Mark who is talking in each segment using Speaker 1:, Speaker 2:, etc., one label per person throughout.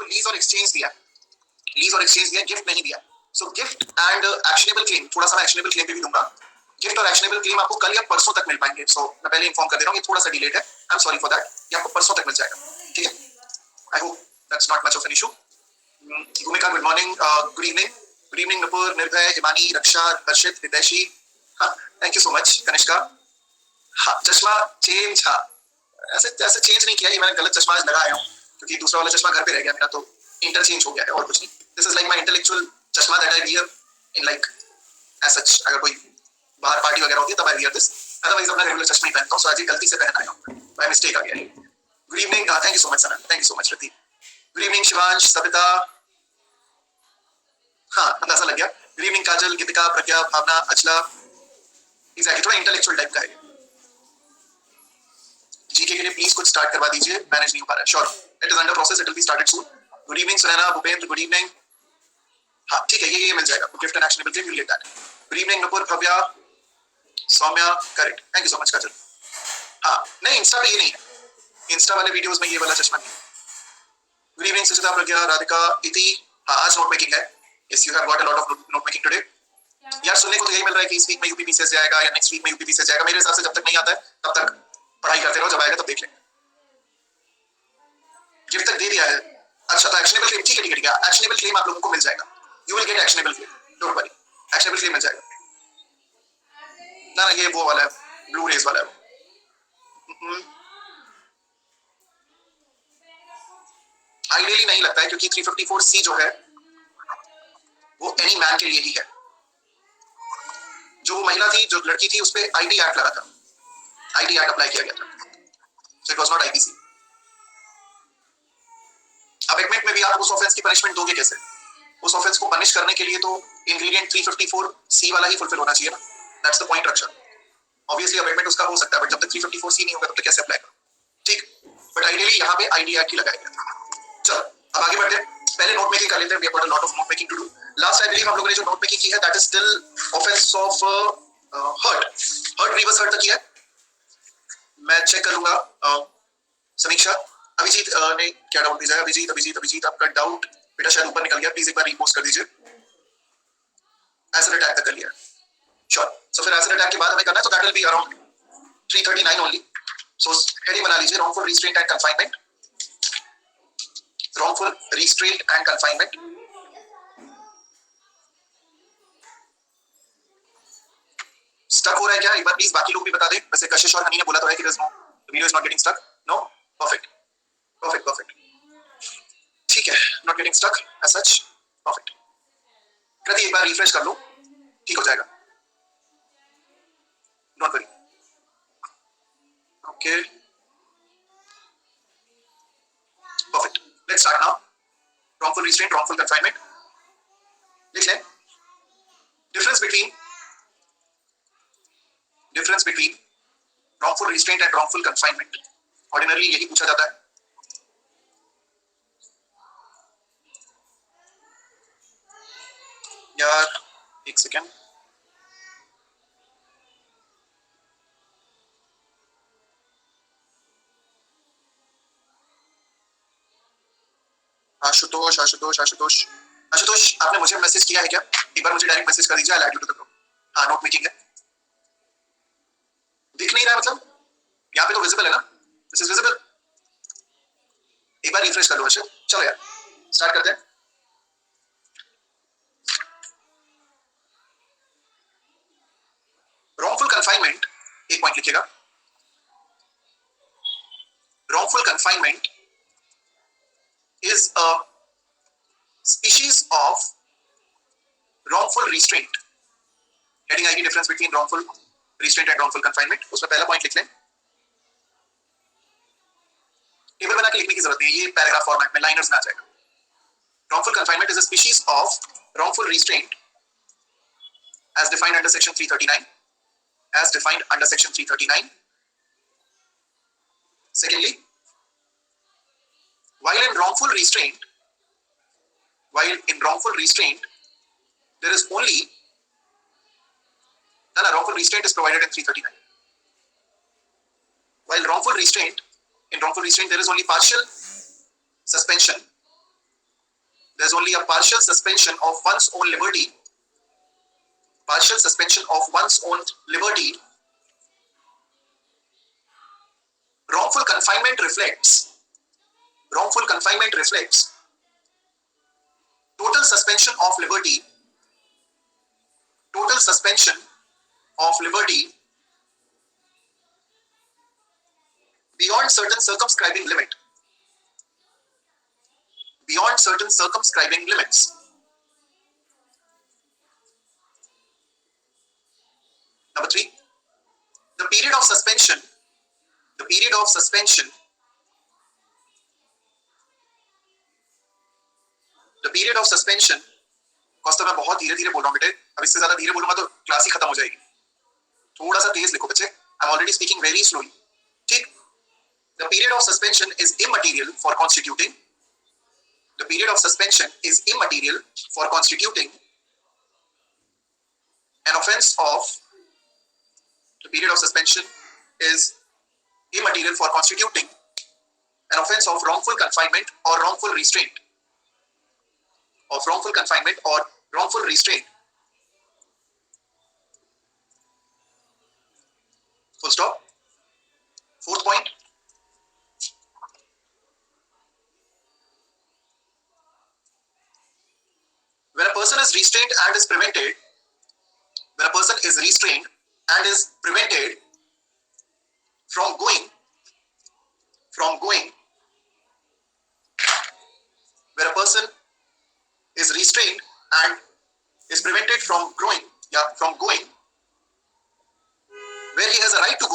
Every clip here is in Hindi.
Speaker 1: लीज और एक्सचेंज दिया, लीज और एक्सचेंज दिया, गिफ्ट नहीं दिया। सो गिफ्ट एंड एक्शनेबल क्लेम, थोड़ा सा मैं एक्शनेबल क्लेम पे भी दूंगा। गिफ्ट और एक्शनेबल क्लेम आपको कल या परसों तक मिल पाएंगे। सो मैं पहले इन्फॉर्म कर दे रहा हूँ, ये थोड़ा सा डिलेड है, I am sorry for that. ये आपको परसों तक मिल जाएगा, ठीक है? I hope that's not much of an issue. Bhumika good morning, good evening, good evening Nupur, Nirbhay, Himani, Raksha, Harshit, Hitaishi, हाँ thank you so much, Kanishka. हाँ चश्मा चेंज, हाँ ऐसे ऐसे चेंज नहीं किया, ये मैंने गलत चश्मा आज लगाया हूँ क्योंकि दूसरा वाला चश्मा घर पे रह गया मेरा, तो इंटरचेंज हो गया है और कुछ नहीं। This is like my intellectual चश्मा that I wear in like as such, अगर कोई बाहर पार्टी वगैरह होती है तब आई वियर दिस, अदरवाइज अपना रेगुलर चश्मा ही पहनता हूँ। सो आज गलती से पहन आया हूँ, बाय मिस्टेक आ गया। Good evening, thank you so much Sanan, thank you so much Rati. Good evening Shivansh, Savita, हाँ अंदाजा लग गया। Good evening Kajal, Geetika, Pragya, Bhavna, Achala, exactly थोड़ा इंटेलेक्चुअल टाइप का है। जीके के लिए प्लीज कुछ स्टार्ट करवा दीजिए, मैनेज नहीं हो पा रहा है। Sure, it is under process, it will be started soon. Good evening Sunaina, Bhupendra, good evening. हाँ ठीक है, ये मिल जाएगा, gift and actionable claim, you will get that. Good evening Nupur, Bhavya, Saumya, correct, thank you so much Kajal. हाँ नहीं, इंस्टा पे ये नहीं है, इंस्टा वाले वीडियोस में ये वाला चश्मा नहीं है। गुड इवनिंग सुचिता, प्रज्ञा, राधिका, इति। हाँ आज नोट मेकिंग है, yes you have got a lot of note making today. यार सुनने को तो यही मिल रहा है कि इस वीक में यूपीपीसीएस जाएगा या नेक्स्ट वीक में यूपीपीसीएस जाएगा। मेरे हिसाब से जब तक नहीं आता है तब तक पढ़ाई करते रहो, जब आएगा तब देख लेंगे। गिफ्ट तक दे दिया है, अच्छा तो एक्शनेबल क्लेम, ठीक है ठीक है ठीक है, एक्शनेबल क्लेम आप लोगों को मिल जाएगा, you will get actionable claim, don't worry, actionable claim मिल जाएगा। ना ये वो वाला है, ब्लू रेज वाला है। आइडियली नहीं लगता है क्योंकि 354C जो है वो एनी मैन के लिए ही है। जो महिला थी, जो लड़की थी, उस पर आईटी एक्ट लगा था, आईटी एक्ट अप्लाई किया गया था, so it was not IPC. Abetment में भी आप उस ऑफेंस की पनिशमेंट दोगे कैसे? उस ऑफेंस को पनिश करने के लिए तो इंग्रेडिएंट 354C वाला ही फुलफिल होना चाहिए ना, that's the point Raksha. Obviously abetment उसका हो सकता है, बट जब तक 354C नहीं होगा तब तक कैसे अप्लाई करो, ठीक? बट आइडियली यहाँ पे आईडी एक्ट ही लगाया गया। चलो अब आगे बढ़ते हैं, पहले नोट मेकिंग कर लेते हैं, we have got a lot of note making to do. Last I believe हम लोगों ने जो नोट मेकिंग की है that is still offence of hurt grievous hurt तक किया है। मैं चेक करूंगा, समीक्षा, अभिजीत ने क्या डाउट भेजा है? अभिजीत अभिजीत अभिजीत आपका डाउट बेटा शायद ऊपर निकल गया, प्लीज एक बार रीपोस्ट कर दीजिए। एसिड अटैक तक कर लिया, श्योर। सो फिर एसिड अटैक के बाद हमें करना है, तो that will be around 339 only. So heading बना लीजिए, wrongful restraint and confinement, wrongful restraint and confinement. Stuck हो रहा है क्या? एक बार प्लीज बाकी लोग भी बता दें। वैसे कशिश और हनी ने बोला तो है कि video is not getting stuck. No, perfect perfect perfect, ठीक है, not getting stuck as such, perfect. Kriti एक बार रिफ्रेश कर लो, ठीक हो जाएगा, don't worry. Okay perfect, let's start now. Wrongful restraint, wrongful confinement, लिख लें। Difference between wrongful restraint and wrongful confinement, ordinarily यही पूछा जाता है। यार एक सेकेंड, आशुतोष आशुतोष आशुतोष आशुतोष, आपने मुझे मैसेज किया है क्या? एक बार मुझे डायरेक्ट मैसेज कर दीजिए, I add you to the group. हाँ नोट मेकिंग है, दिख नहीं रहा है मतलब? यहाँ पे तो विजिबल है ना, दिस इज विजिबल। एक बार रिफ्रेश कर लो अच्छे, चलो यार स्टार्ट करते हैं। wrongful confinement, एक पॉइंट लिखिएगा, wrongful confinement is a species of wrongful restraint। Heading आएगी difference between wrongful restraint and wrongful confinement, उसमें पहला पॉइंट लिख लें। टेबल बना के लिखने की जरूरत नहीं है, ये पैराग्राफ फॉर्मेट में लाइनर्स में आ जाएगा। wrongful confinement is a species of wrongful restraint as defined under section 339, as defined under section 339। secondly, while in wrongful restraint there is only wrongful restraint is provided in 339, while in wrongful restraint there is only partial suspension only a partial suspension of one's own liberty. Partial suspension of one's own liberty. Wrongful confinement reflects total suspension of liberty, beyond certain circumscribing limits. Number 3, the period of suspension castor मैं बहुत धीरे धीरे बोल रहा हूँ बेटे, अब इससे ज्यादा धीरे बोलूंगा तो क्लास ही खत्म हो जाएगी. थोड़ा सा तेज लिखो बच्चे, I am already speaking very slowly. ठीक. The period of suspension is immaterial for constituting an offense of wrongful confinement or wrongful restraint. Full stop. Fourth point. When a person is restrained and is prevented from going, when a person is restrained and is prevented from going, where he has a right to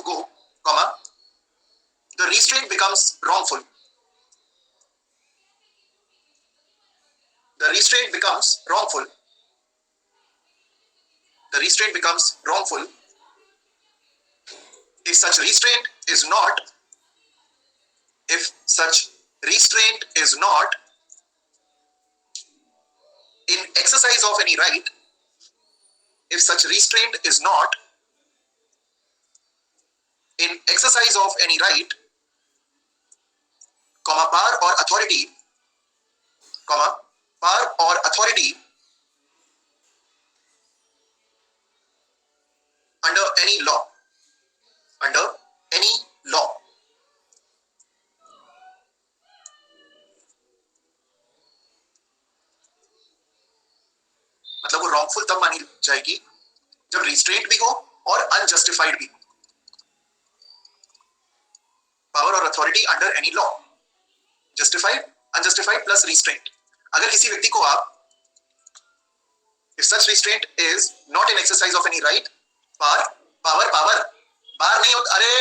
Speaker 1: go, comma, the restraint becomes wrongful. If such restraint is not in exercise of any right, comma, power or authority under any law. मतलब वो wrongful तब मानी जाएगी जब restraint भी हो और unjustified भी. Power or authority under any law. Justified, unjustified plus restraint. अगर किसी व्यक्ति को आप, if such restraint is not in exercise of any right, power नहीं होता, अरे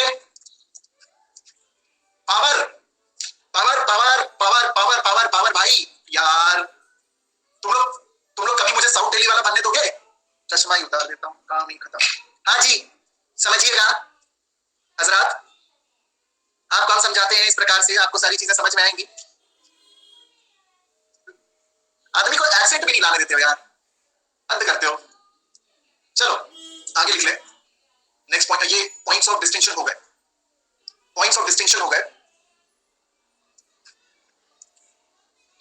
Speaker 1: पावर भाई यार, तुम लोग कभी मुझे साउथ दिल्ली वाला बनने दोगे? चश्मा ही उतार देता हूँ, काम ही खत्म. हाँ जी, समझिएगा हजरात, आप कौन समझाते हैं इस प्रकार से, आपको सारी चीजें समझ में आएंगी. आदमी को एक्सेंट भी नहीं लाने देते हो यार, अंत करते हो. चलो आगे लिख ले. नेक्स्ट पॉइंट, ये पॉइंट्स ऑफ डिस्टिंक्शन हो गए.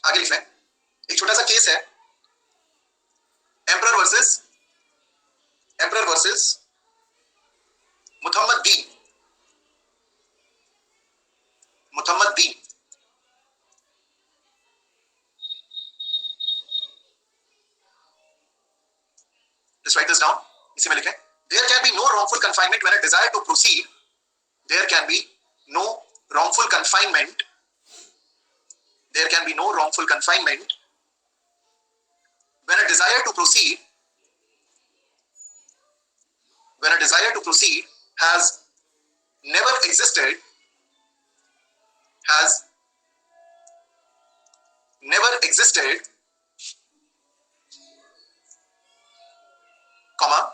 Speaker 1: आगे लिख ले. एक छोटा सा केस है, emperor versus Muhammad Bin. Just write this down. इसी में लिखें. There can be no wrongful confinement when a desire to proceed. There can be no wrongful confinement when a desire to proceed has never existed comma,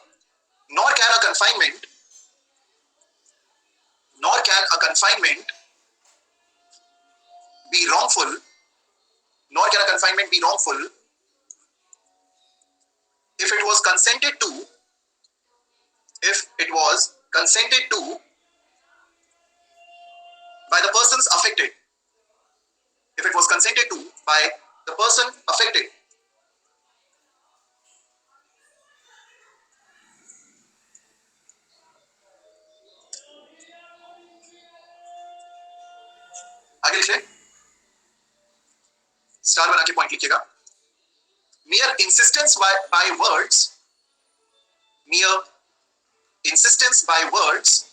Speaker 1: nor can a confinement be wrongful if it was consented to by the persons affected, if it was consented to by the person affected, आगे लिखिए, स्टार बना के पॉइंट लिखिएगा. mere insistence by words, mere insistence by words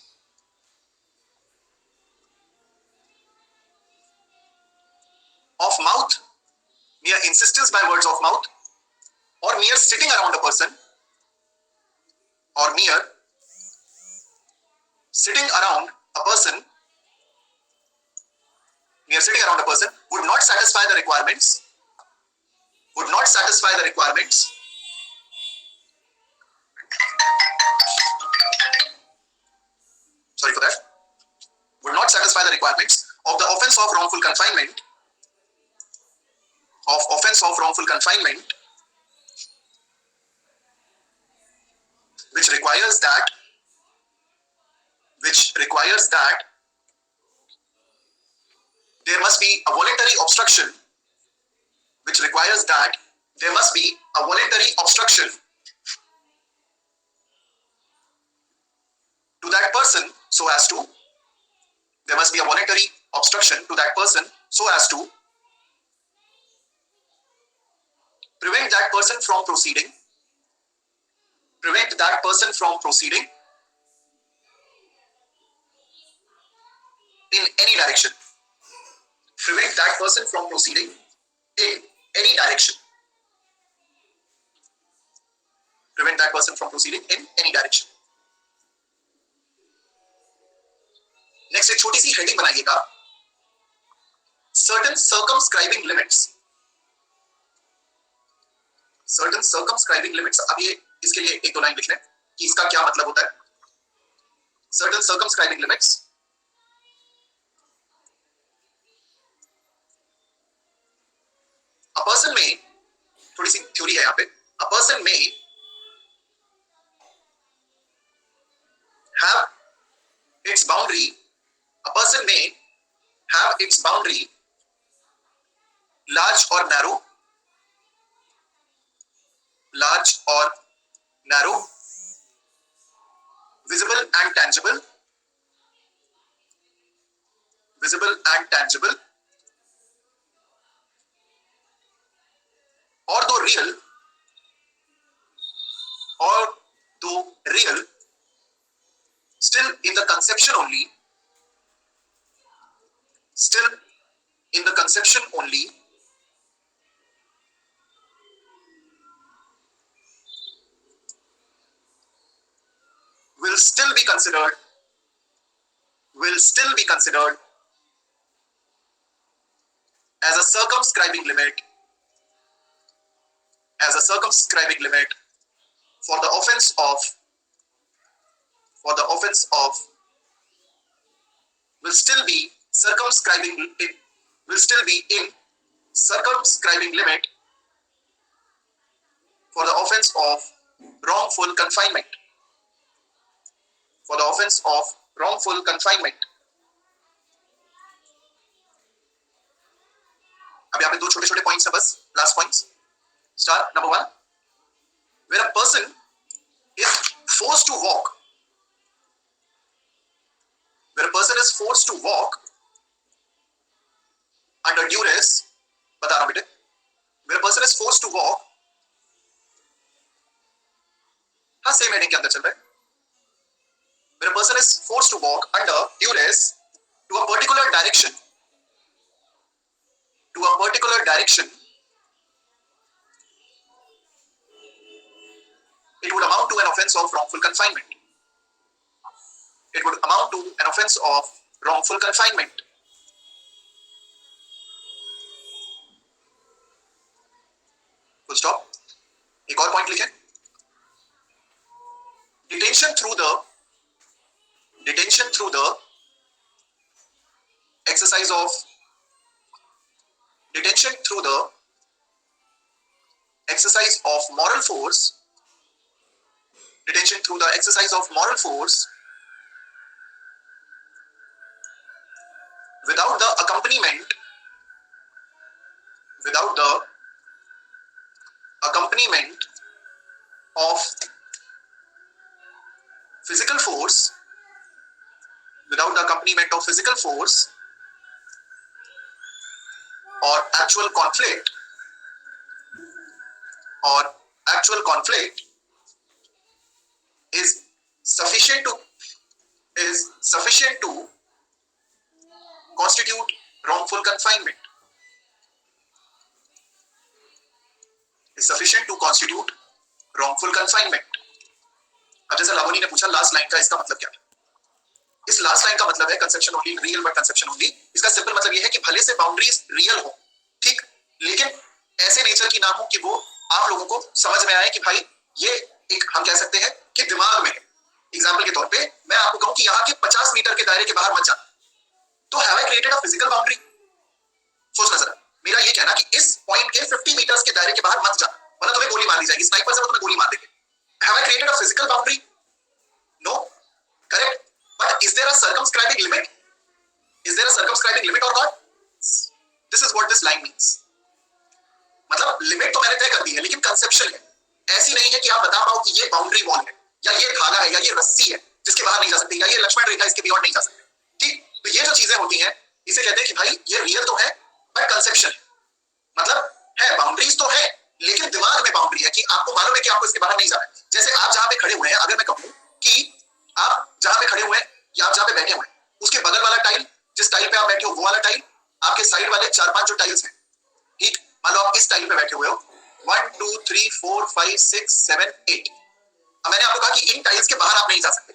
Speaker 1: of mouth, mere insistence by words of mouth, or mere sitting around a person, or mere sitting around a person, mere sitting around a person would not satisfy the requirements, would not satisfy the requirements sorry for that, would not satisfy the requirements of the offense of wrongful confinement, of offense of wrongful confinement, which requires that there must be a voluntary obstruction, which requires that there must be a voluntary obstruction to that person so as to, there must be a voluntary obstruction to that person so as to prevent that person from proceeding, prevent that person from proceeding in any direction, prevent that person from proceeding in any direction, prevent that person from proceeding in any direction. Next एक छोटी सी हेडिंग बनाइएगा, certain circumscribing limits, certain circumscribing limits. अब ये इसके लिए एक दो लाइन लिख लें कि इसका क्या मतलब होता है. certain circumscribing limits, a person may, थोड़ी सी थ्योरी है यहाँ पे, a person may have its boundary, a person may have its boundary large or narrow, large or narrow, visible and tangible, visible and tangible, or though real, still in the conception only, still in the conception only, will still be considered as a circumscribing limit, as a circumscribing limit for the offense of, will still be circumscribing, will still be in circumscribing limit for the offense of wrongful confinement, for the offense of wrongful confinement. अब यहाँ पे दो छोटे छोटे पॉइंट्स हैं बस, last points. Star number 1, where a person is forced to walk, where a person is forced to walk under duress, बता रहा हूं बेटे, where a person is forced to walk, हाँ सेम हेडिंग के अंदर चल रहा है, where a person is forced to walk under duress to a particular direction, to a particular direction, it would amount to an offense of wrongful confinement. It would amount to an offense of wrongful confinement. Full stop. एक और पॉइंट लिखें. Detention through the exercise of, detention through the exercise of moral force, detention through the exercise of moral force accompaniment of physical force or actual conflict is sufficient to constitute wrongful confinement. Is sufficient to constitute wrongful confinement. अब जैसे लावनी ने पूछा लास्ट लाइन का इसका मतलब क्या है, इस लास्ट लाइन का मतलब है conception only, real but conception only. इसका सिंपल मतलब ये है कि भले से बाउंड्रीज रियल हो, ठीक, लेकिन ऐसे नेचर की ना हो कि वो आप लोगों को समझ में आए कि भाई ये एक हम कह सकते हैं कि दिमाग में है। एग्जाम्पल के तौर पे मैं आपको कहूं कि यहाँ के 50 मीटर के दायरे के बाहर मत जाना, तो have I created a physical boundary? सोचना जरा, मेरा ये कहना कि इस पॉइंट के 50 मीटर्स के दायरे के बाहर मत जाना वरना तुम्हें गोली मार दी जाएगी, स्नाइपर से वो तुम्हें गोली मार देंगे। Have I created a physical boundary? No, correct, but is there a circumscribing limit? Is there a circumscribing limit or not? This is what this line means. मतलब लिमिट तो मैंने तय कर दी है, लेकिन कंसेप्शन है ऐसी नहीं है कि आप बता पाओ कि ये बाउंड्री वॉल है या ये धागा है या ये रस्सी है जिसके बाहर नहीं जा सकती या ये लक्ष्मण रेखा इसके बियॉन्ड नहीं जा सकती, ठीक। तो ये जो चीजें होती हैं इसे कहते हैं कि भाई ये रियल तो है बट कंसेप्शन है। मतलब है बाउंड्रीज तो है लेकिन दिमाग में बाउंड्री है कि आपको मालूम है कि आपको इसके बाहर नहीं जाना है। जैसे आप जहां पे खड़े हुए हैं, अगर मैं कहूं कि आप जहां पे खड़े हुए हैं या आप जहां पे बैठे हुए हैं उसके बगल वाला टाइल, जिस टाइल पे आप बैठे हो वो वाला टाइल, आपके साइड वाले 4-5 जो टाइल्स हैं, ठीक, मान लो आप इस टाइल पे बैठे हुए हो, 1 2 3 4 5 6 7 8। अब मैंने आपको कहा कि इन टाइल्स के बाहर आप नहीं जा सकते।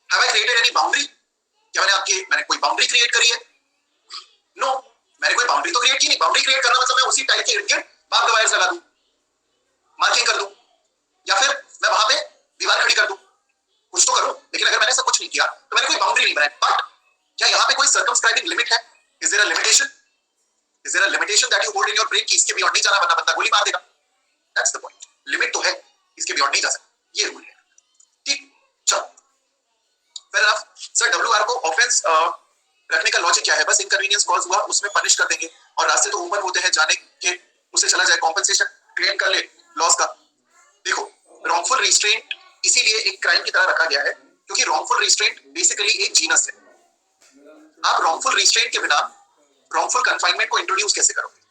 Speaker 1: Have I created any boundary? क्या मैंने कोई बाउंड्री क्रिएट करी है? नो, मैंने कोई बाउंड्री तो क्रिएट की नहीं। बाउंड्री क्रिएट करना मतलब मैं उसी टाइल के इर्द गिर्द बार्ब वायर्स लगा दूं, मार्किंग कर दूं, या फिर मैं वहां पे दीवार खड़ी कर दूं, कुछ तो करूं। लेकिन अगर मैंने सब कुछ नहीं किया तो मैंने कोई बाउंड्री नहीं बनाई। बट क्या यहाँ पे कोई सर्कमस्क्राइबिंग लिमिट है? Is there a limitation? Is there a limitation that you hold in your brain कि इसके बियॉन्ड नहीं जाना वरना बंदा गोली मार देगा? That's the point. लिमिट तो है, इसके बियॉन्ड नहीं जा सकता, ये रूल है, ठीक। चलो फेयर एनफ। सर डब्ल्यूआर को ऑफेंस रखने का लॉजिक क्या है? बस इनकन्वीनियंस कॉज हुआ उसमें पनिश कर देंगे और रास्ते तो ओपन होते हैं जाने के, उससे चला जाए, कॉम्पेंसेशन क्लेम कर ले लॉस का। देखो रॉन्गफुल रिस्ट्रेंट इसीलिए एक क्राइम की तरह रखा गया है क्योंकि रॉन्गफुल रिस्ट्रेंट बेसिकली एक जीनस है। आप रॉन्गफुल रिस्ट्रेंट के बिना रॉन्गफुल कन्फाइनमेंट को इंट्रोड्यूस कैसे करोगे?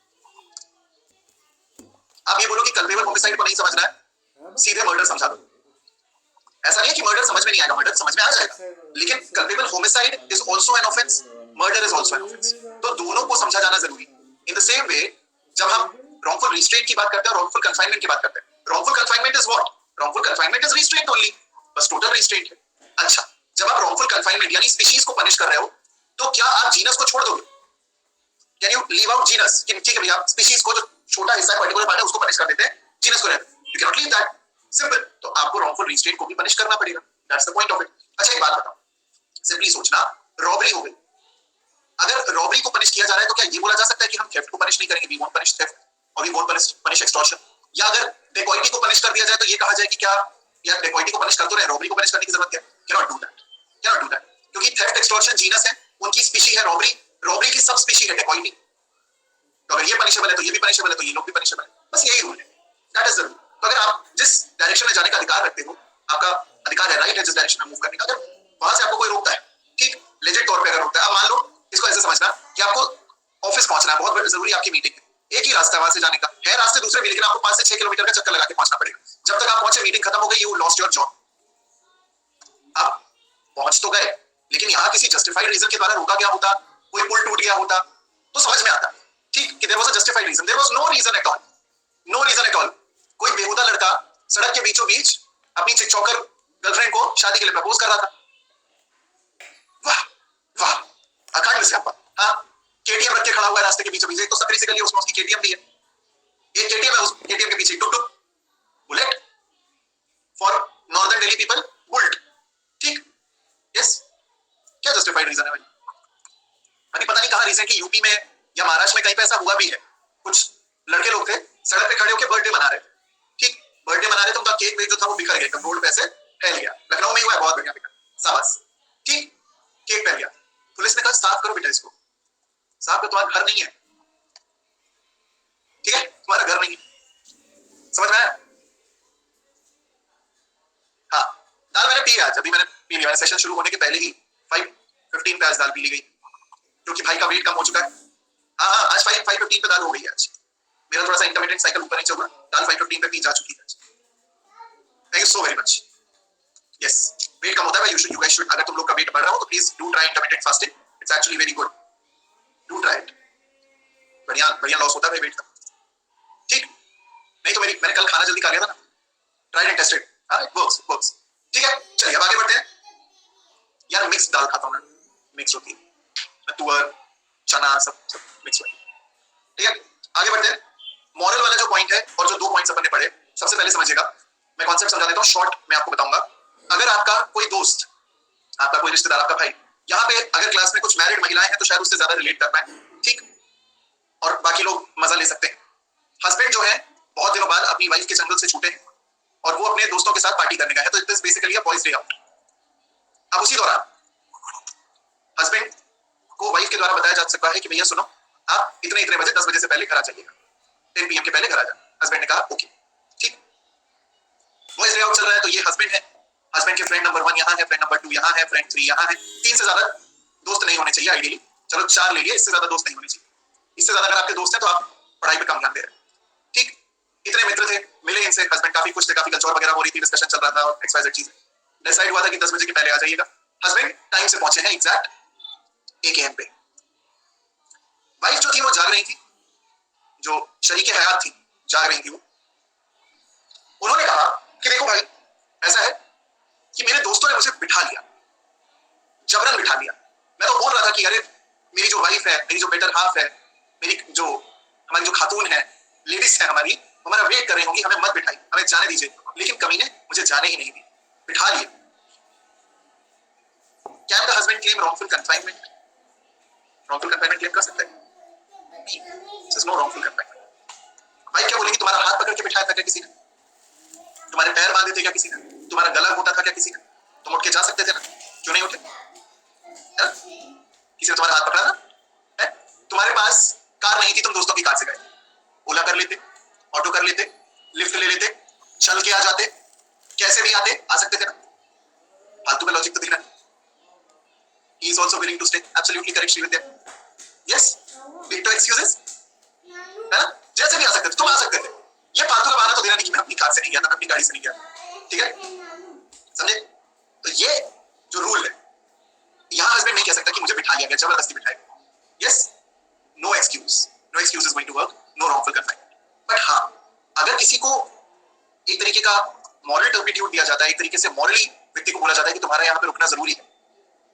Speaker 1: आप ये बोलो कि कल्पेबल होमिसाइड को नहीं समझना है, सीधे मर्डर समझा दो। ऐसा नहीं है कि मर्डर समझ में नहीं आएगा, मर्डर समझ में आ जाएगा, लेकिन culpable homicide is also an offence, murder is also an offence, तो दोनों को समझा जाना जरूरी। इन द सेम वे जब हम रॉन्गफुल रिस्ट्रेंट की बात करते हैं और रॉन्गफुल कन्फाइनमेंट की बात करते हैं, wrongful confinement is what? Wrongful confinement is restraint only, बस टोटल रिस्ट्रेंट है। अच्छा, जब आप रॉन्गफुल कन्फाइनमेंट यानी स्पीशीज को पनिश कर रहे हो तो क्या आप जीनस को छोड़ दोगे? Can you leave out genus कि ठीक है भैया स्पीशीज को जो छोटा हिस्सा है पर्टिकुलर पार्ट है उसको पनिश कर देते हैं, जीनस को रहते हैं? You can not leave that, simple. तो आपको रॉन्गफुल रिस्ट्रेंट को भी पनिश करना पड़ेगा, that's the point of it. अच्छा एक बात बताओ, सिंपली सोचना, रॉबरी हो गई, अगर रॉबरी को पनिश किया जा रहा है तो क्या ये बोला जा सकता है कि हम थेफ्ट को पनिश नहीं करेंगे, वी वोंट पनिश थेफ्ट और वी वोंट पनिश एक्सटॉर्शन? या अगर डेकॉइटी को पनिश कर दिया जाए तो ये कहा जाए कि क्या यार डेकॉइटी को पनिश कर तो रहे, रॉबरी को पनिश करने की जरूरत क्या? Can not do that, can not do that, क्योंकि थेफ्ट एक्सटॉर्शन जीनस है, उनकी स्पीशी है रॉबरी, रॉबरी की सब स्पीशी है डेकॉइटी। तो अगर ये पनिशेबल है तो ये भी पनिशेबल है, तो ये लोग भी पनिशेबल है, बस यही रूल है, दैट इज द रूल। तो अगर आप जिस डायरेक्शन में जाने का अधिकार रखते हो, आपका अधिकार है, राइट है जिस डायरेक्शन में मूव करने का, अगर वहां से आपको कोई रोकता है, ठीक, लेजिट तौर पे अगर रोकता है, अब मान लो इसको ऐसे समझना कि आपको ऑफिस पहुंचना है, बहुत जरूरी आपकी मीटिंग है, एक ही रास्ता है वहां से जाने का, है रास्ते दूसरे भी, लेकिन आपको 5 से 6 किलोमीटर का चक्कर लगा के पहुंचना पड़ेगा। जब तक आप पहुंचे मीटिंग खत्म हो गई, यू लॉस्ट योर जॉब। आप पहुंच तो गए लेकिन यहाँ किसी जस्टिफाइड रीजन के द्वारा रोका गया होता, कोई पुल टूट गया होता तो समझ में आता, ठीक, कि there was a justified reason, there was no reason at all, no reason at all. कोई बेहुदा लड़का सड़क के बीचों बीच अपनी चिकचौकर गर्लफ्रेंड को शादी के लिए प्रपोज कर रहा था, वाह वाह, अखंड स्यापा। हाँ, केटीएम रख के खड़ा हुआ है रास्ते के बीचों बीच, एक तो सकरी से गली है, उसमें उसकी केटीएम भी है, एक केटीएम है, उस केटीएम के पीछे tuk tuk, bullet, for northern Delhi people bullet, ठीक, यस, क्या जस्टिफाइड रीजन है भाई? अभी पता नहीं कहां रिसेंटली यूपी में या महाराष्ट्र में कहीं पे ऐसा हुआ भी है, कुछ लड़के लोग थे सड़क पे खड़े होकर बर्थडे मना रहे, ठीक, बर्थडे मना रहे तो उनका केक वेक जो था वो बिखर गया, रोड पे ऐसे फैल गया, लखनऊ में ही हुआ है, बहुत बढ़िया बिका, शाबाश, ठीक, केक फैल गया, पुलिस ने कहा साफ करो बेटा इसको, साफ करो, तुम्हारा घर नहीं है, ठीक है, तुम्हारा घर नहीं है, समझ में आया? हाँ, दाल मैंने पी आज, अभी मैंने पी लिया, मैंने सेशन शुरू होने के पहले ही 15 पे आज दाल पी ली गई, क्योंकि भाई का वेट कम हो चुका है। हाँ हाँ, आज 5:15 पे दाल हो गई है। आज मेरा थोड़ा सा इंटरमीडिएट साइकिल ऊपर नीचे हुआ, दाल 5:15 पे पी जा चुकी है। Thank you so very much. Yes, wait कम होता है, यू गाइस शुड, अगर तुम लोग का वेट बढ़ रहा हो तो please do try intermediate fasting, it's actually very good, do try it. बढ़िया बढ़िया लॉस होता है भाई वेट का, ठीक। नहीं तो मैंने कल खाना जल्दी खा लिया था ना, ट्राई एंड टेस्टेड, हां इट वर्क्स। ठीक है, चलिए अब आगे बढ़ते हैं। यार मिक्स दाल खाता हूं मैं, मिक्स होती है, तुअर चना सब मिक्स होती है। ठीक है, आगे बढ़ते हैं। मॉरल वाला जो पॉइंट है और जो 2 पॉइंट्स अपन ने पढ़े, सबसे पहले समझिएगा, मैं कॉन्सेप्ट समझा देता हूं, शॉर्ट में आपको बताऊंगा। अगर आपका कोई दोस्त, आपका कोई रिश्तेदार, आपका भाई, यहाँ पे अगर क्लास में कुछ मैरिड महिलाएं हैं तो शायद उससे ज्यादा रिलेट कर पाए, ठीक, और बाकी लोग मजा ले सकते हैं। हस्बैंड जो है बहुत दिनों बाद अपनी वाइफ के जंगल से छूटे हैं और वो अपने दोस्तों के साथ पार्टी करने गया है, तो it is basically a boys day out. अब उसी दौरान हस्बैंड को वाइफ के द्वारा बताया जा सकता है कि भैया सुनो, आप इतने बजे 10 बजे से पहले घर आ जाइएगा, 10 PM के पहले घर आ जाए। हस्बैंड ने कहा ओके, ठीक। बॉयज डे आउट चल रहा है, तो ये हस्बैंड है, हस्बैंड के फ्रेंड नंबर 1 यहाँ है, फ्रेंड नंबर 2 यहाँ है, फ्रेंड 3 यहाँ है, 3 से ज्यादा दोस्त नहीं होने चाहिए आइडियली, चलो 4 ले लिए, इससे ज्यादा दोस्त नहीं होने चाहिए। इससे ज्यादा अगर आपके दोस्त हैं तो आप पढ़ाई पे कम ध्यान दे रहे हैं, ठीक। इतने मित्र थे, मिले इनसे, हस्बैंड काफी खुश थे, काफी कल्चर वगैरह हो रही थी, डिस्कशन चल रहा था और XYZ चीजें। डिसाइड हुआ था कि 10 बजे के पहले आ जाइएगा। हस्बैंड टाइम से पहुंचे हैं, एग्जैक्ट 1 AM पे। वाइफ जो थी वो जाग रही थी, जो शरीके हयात थी जाग रही थी वो। उन्होंने कहा कि देखो भाई, ऐसा है कि मेरे दोस्तों ने मुझे बिठा लिया, जबरन बिठा लिया। मैं तो बोल रहा था कि अरे मेरी जो वाइफ है, मेरी जो बेटर हाफ है, मेरी जो हमारी जो खातून है, लेडीज है हमारी, हमारा वेट कर रही होंगी, हमें मत बिठाई, हमें जाने दीजिए। लेकिन कमीने मुझे जाने ही नहीं दी, बिठा लिए। Can the husband claim wrongful confinement? Wrongful confinement claim कर सकते हैं? This is no wrongful confinement. भाई क्या बोलेंगे, तुम्हारा हाथ पकड़ के बिठाया था क्या किसी ने? तुम्हारे पैर बांधे थे क्या किसी ने? तुम्हारा गला घोटा था क्या किसी ने? तुम उठ के जा सकते थे ना, क्यों नहीं उठे? किसी ने तुम्हारा हाथ पकड़ा था? तुम्हारे पास कार नहीं थी, तुम दोस्तों की कार से गए, ओला कर लेते, ऑटो कर लेते, लिफ्ट ले लेते, चल के आ जाते, कैसे भी आते, आ सकते थे ना। फालतू का लॉजिक तो दिख रहा है। He is also willing to stay. Absolutely correct, Srividya. Yes. Big to excuses. है ना? जैसे भी आ सकते थे, तुम आ सकते थे। ये फालतू का बहाना तो देना नहीं कि मैं अपनी कार से नहीं गया था, मैं अपनी गाड़ी से नहीं गया, ठीक है? समझे? तो ये जो रूल है, यहाँ हस्बैंड नहीं कह सकता कि मुझे बिठा लिया गया, जबरदस्ती बिठाया गया। Yes, no excuse, no excuse is going to work, no wrongful confinement. But हाँ, अगर किसी को एक तरीके का मॉरल टर्पिट्यूड दिया जाता है, एक तरीके से मॉरली व्यक्ति को बोला जाता है कि तुम्हारे यहाँ पे रुकना जरूरी है,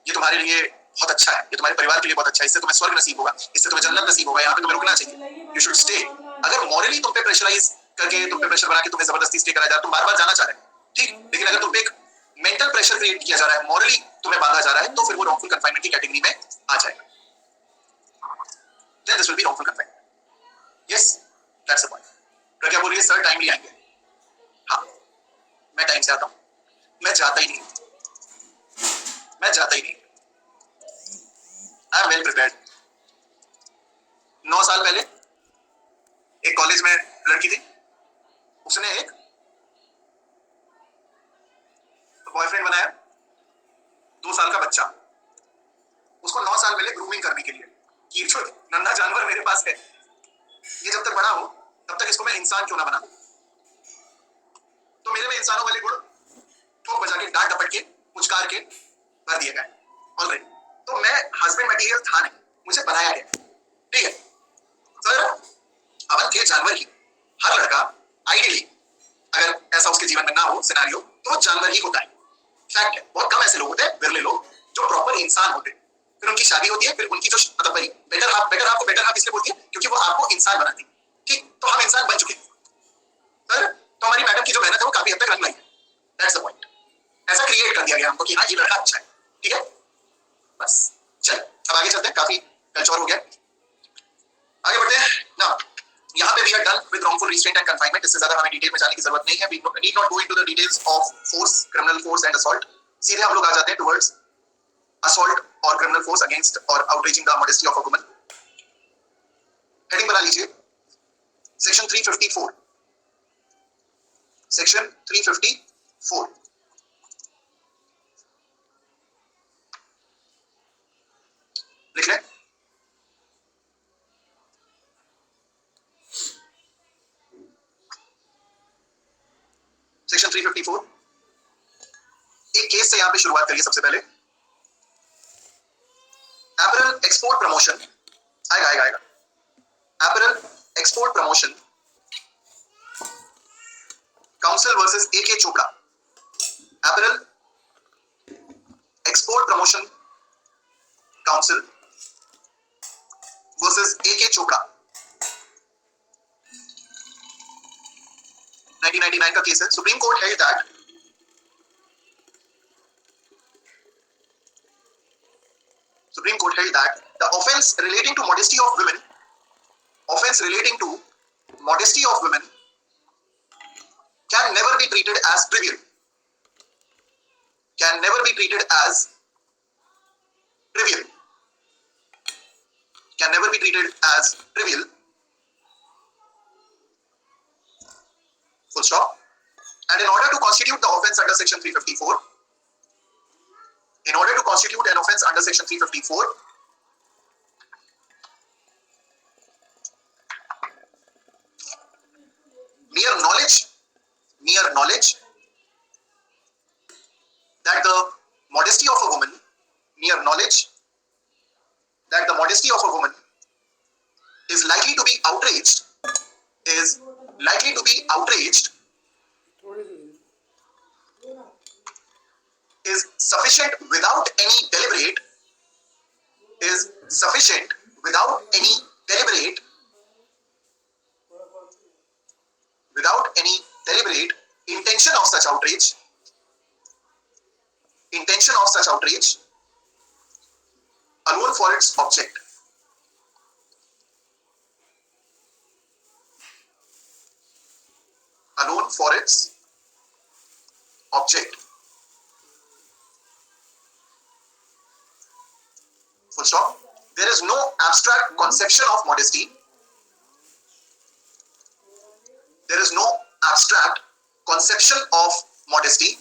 Speaker 1: ये तुम्हारे लिए बहुत अच्छा है, ये तुम्हारे परिवार के लिए बहुत अच्छा है, इससे तुम्हें स्वर्ग नसीब होगा, इससे तुम्हें जन्नत नसीब होगा, यहाँ पे तुम्हें रुकना चाहिए, यू शुड स्टे। अगर मॉरली तुम पे प्रेशराइज करके, तुम पे प्रेशर बना के तुम्हें जबरदस्ती स्टे कराया जा रहा है, तुम बार बार जाना चाह रहे हैं, ठीक, लेकिन अगर तुम पे एक मेंटल प्रेशर क्रिएट किया जा रहा है, मॉरली तुम्हें बांधा जा रहा है, तो फिर वो रॉन्गफुल कन्फाइनमेंट की कैटेगरी में आ जाएगा। Then this will be wrongful confinement. Yes, that's the point. प्रज्ञा बोल रही है सर टाइमली आएंगे। हाँ, मैं टाइम से आता हूँ, मैं जाता ही नहीं, मैं जाता ही नहीं। I am well prepared. 9 साल पहले एक कॉलेज में लड़की थी, उसने एक बॉयफ्रेंड बनाया, 2 साल का बच्चा। उसको 9 साल पहले ग्रूमिंग करने के लिए कि जो नन्हा जानवर मेरे पास है, ये जब तक बड़ा हो तब तक इसको मैं इंसान क्यों ना बना। तो मेरे में इंसानों वाले गुण ठोक बजा के, डांट डपट के, पुचकार के भर दिए गए ऑलरेडी। तो मैं हस्बैंड मटेरियल था नहीं, मुझे बनाया गया, ठीक है सर। अपन थे जानवर ही। हर लड़का आइडियली, अगर ऐसा उसके जीवन में ना हो सिनेरियो, तो जानवर ही होता है। फैक्ट है, बहुत कम ऐसे लोग होते हैं, विरले लोग जो प्रॉपर इंसान होते हैं। फिर उनकी शादी होती है, फिर उनकी जो मतलब भाई बेटर हाफ को बेटर हाफ इसलिए बोलती है क्योंकि वो आपको इंसान बनाती है, ठीक। तो हम इंसान बन चुके हैं सर। तो हमारी मैडम की जो मेहनत है वो काफी हद तक रंग लाई है, दैट्स द पॉइंट। ऐसा क्रिएट कर दिया गया हमको कि हाँ ये लड़का अच्छा है, ठीक है। बस चल अब आगे चलते हैं, काफी कल्चर हो गया, आगे बढ़ते हैं ना। यहाँ पे we are done with wrongful restraint and confinement. इससे ज्यादा हमें डिटेल में जाने की जरूरत नहीं है, we need not go into the details of force, criminal force and assault. सीधे हम लोग आ जाते हैं towards assault or criminal force against or outraging the modesty of a woman। Heading बना लीजिए सेक्शन 354, सेक्शन 354। लिख लें। सेक्शन 354 एक केस से यहां पे शुरुआत करिए। सबसे पहले अपैरल एक्सपोर्ट प्रमोशन, आएगा आएगा आएगा। Apparel export promotion council versus AK Chopra. Apparel export promotion council versus AK Chopra. 1999 का केस है। Supreme court held that Supreme Court held that the offense relating to modesty of women can never be treated as trivial. Can never be treated as trivial. Can never be treated as trivial. Full stop. And in order to constitute the offense under section 354, in order to constitute an offense under section 354, mere knowledge that the modesty of a woman, mere knowledge that the modesty of a woman is likely to be outraged, is sufficient without any deliberate intention of such outrage alone for its object. Full stop. There is no abstract conception of modesty. There is no abstract conception of modesty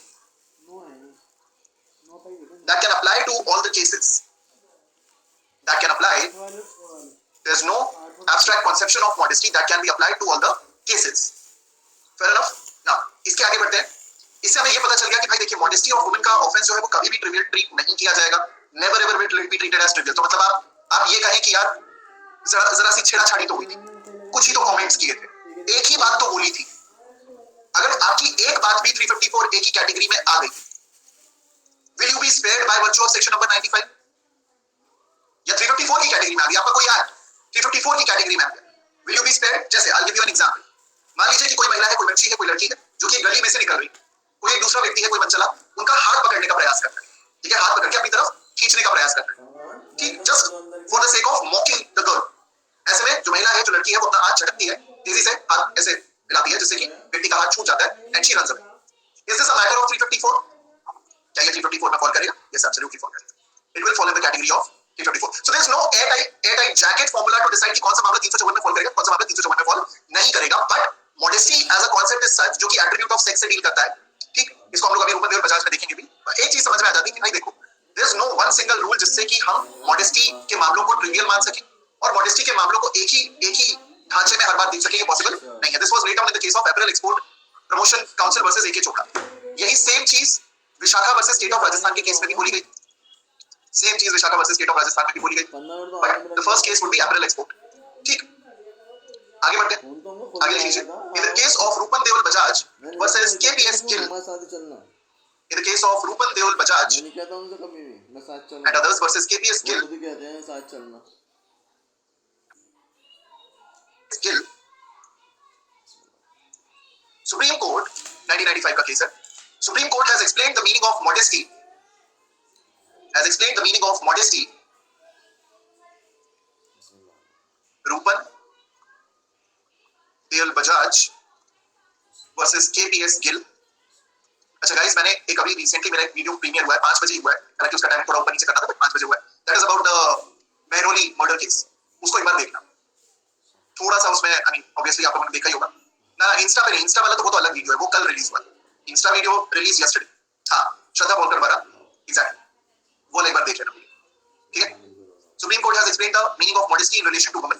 Speaker 1: that can apply to all the cases. There is no abstract conception of modesty that can be applied to all the cases. Fair enough? Now, इसके आगे बढ़ते हैं। इससे हमें ये पता चल गया कि भाई देखिए मॉडेस्टी ऑफ वुमेन का ऑफेंस जो है वो कभी भी ट्रिवियल ट्रीट नहीं किया जाएगा। Never ever will be treated as trivial. तो मतलब आप ये कहें कि यार जरा सी छेड़छाड़ी तो हुई थी, कुछ ही तो कमेंट्स किए थे, एक ही बात तो बोली थी। अगर आपकी एक बात भी 354 ए की कैटेगरी में आ गई, will you be spared by virtue of section number 95? या 354 की कैटेगरी में आ गई, आपका कोई एक्ट 354 की कैटेगरी में आ गया, विल यू बी स्पेयर्ड? जैसे I will give you an example. मान लीजिए कि कोई महिला है, कोई बच्ची है, कोई लड़की है जो कि गली में से निकल रही, कोई एक दूसरा व्यक्ति है, कोई मनचला, उनका हाथ पकड़ने का प्रयास करता है, ठीक है, हाथ पकड़ के अपनी तरफ खींचने का प्रयास करता है, ठीक, just for the sake of मॉकिंग the girl. ऐसे में जो महिला है, जो लड़की है, वो अपना हाथ झटकती है, तेजी से हाथ ऐसे हिलाती है जिससे कि व्यक्ति का हाथ छूट जाता है and she runs away. Is this a matter of 354? क्या ये 354 में फॉल करेगा? यस, एब्सोल्युटली फॉल करेगा। It will fall in the category of 354. So there is no airtight jacket formula to decide कि कौन सा मामला 354 में फॉल करेगा, कौन सा मामला 354 में फॉल नहीं करेगा। But modesty as a concept is such, जो कि एट्रीब्यूट ऑफ सेक्स से डील करता है, ठीक, इसको हम लोग अभी रूपन देवर बजाज में देखेंगे भी। एक चीज समझ में आ जाती है कि भाई देखो, there is no one single rule जिससे कि हम मॉडेस्टी के मामलों को ट्रिवियल मान सकें और मॉडेस्टी के मामलों को एक ही ढांचे में हर बार देख सकें, ये पॉसिबल नहीं है। This was laid down in the case of apparel export promotion council versus AK Chopra. यही सेम चीज Vishakha versus state of Rajasthan के केस में भी बोली गई। सेम चीज Vishakha versus state of Rajasthan में भी बोली गई। But the first case would be apparel export. ठीक, आगे बढ़ते हैं, आगे लिख लीजिए। In the case of Rupan Deol Bajaj versus KPS Gill, in the case of Rupan Deol Bajaj
Speaker 2: मैं कहता हूं कभी भी मैं साथ चलना,
Speaker 1: and others versus KPS Gill,
Speaker 2: वो भी कहते हैं साथ चलना।
Speaker 1: गिल, सुप्रीम कोर्ट 1995 का केस है। Supreme court has explained the meaning of modesty, Rupan Deol Bajaj versus KPS Gill. अच्छा गाइस, मैंने एक अभी रिसेंटली मेरा एक वीडियो प्रीमियर हुआ है, 5 बजे हुआ है, हालांकि उसका टाइम थोड़ा ऊपर नीचे करना था, बट 5 बजे हुआ है। That is about the Mehrauli murder case. उसको एक बार देखना, थोड़ा सा उसमें, आई मीन ऑब्वियसली आप लोगों ने देखा ही होगा ना। इंस्टा पे नहीं, इंस्टा वाला तो वो तो अलग वीडियो है, वो कल रिलीज हुआ। Insta video release yesterday. हाँ, श्रद्धा बोलकर वाला, एग्जैक्टली, वो एक बार देख लेना, ठीक है। Supreme Court has explained the meaning of modesty in relation to women.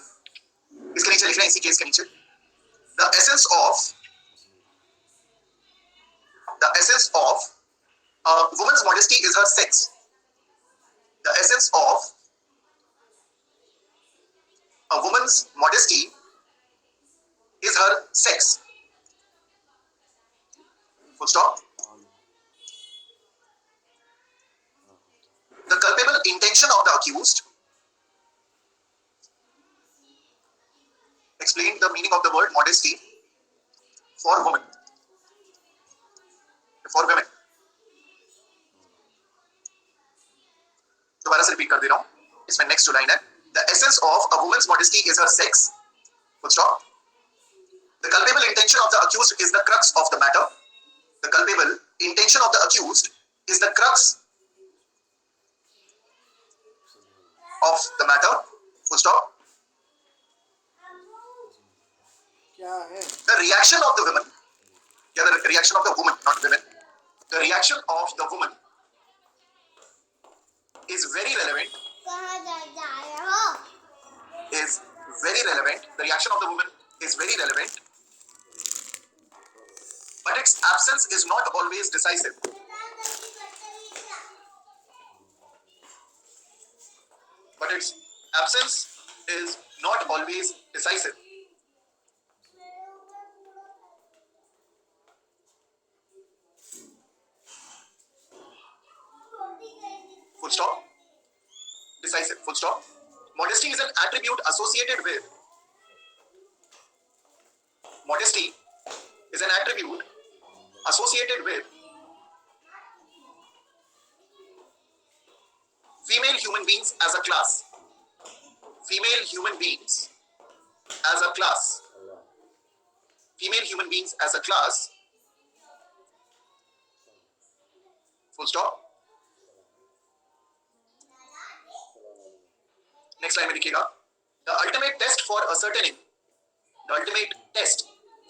Speaker 1: इसके नीचे लिख रहे हैं इसी केस के नीचे the essence of a woman's modesty is her sex. The essence of a woman's modesty is her sex. Full stop. The culpable intention of the accused. Explain the meaning of the word modesty for women. For women. दोबारा से रिपीट कर दे रहा हूं इसमें नेक्स्ट जो लाइन है the essence of a woman's modesty is her sex. Full stop. The culpable intention of the accused is the crux of the matter. The culpable intention of the accused is the crux of the matter. Full stop.
Speaker 2: क्या है?
Speaker 1: The reaction of the women, yeah, the reaction of the woman, not women. The reaction of the woman is very relevant. Is very relevant. The reaction of the woman is very relevant, but its absence is not always decisive. But its absence is not always decisive. Full stop. Decisive. Full stop. Modesty is an attribute associated with. Modesty is an attribute associated with female human beings as a class. Female human beings as a class. Female human beings as a class. Full stop. Next line में लिखिएगा the ultimate test for ascertaining the ultimate test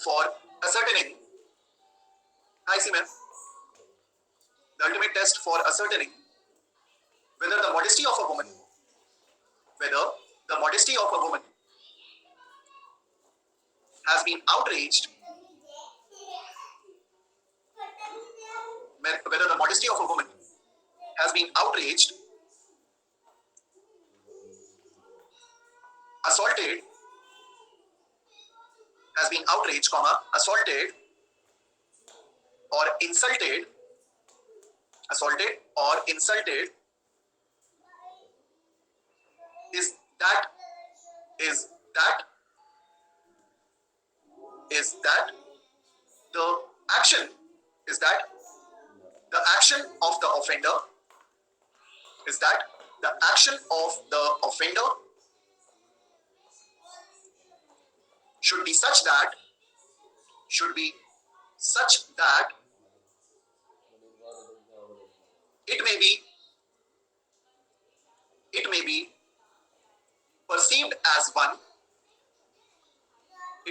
Speaker 1: for ascertaining high see ma'am the ultimate test for ascertaining whether the modesty of a woman has been outraged whether the modesty of a woman has been outraged, assaulted, has been outraged, assaulted or insulted, is that the action of the offender should be such that it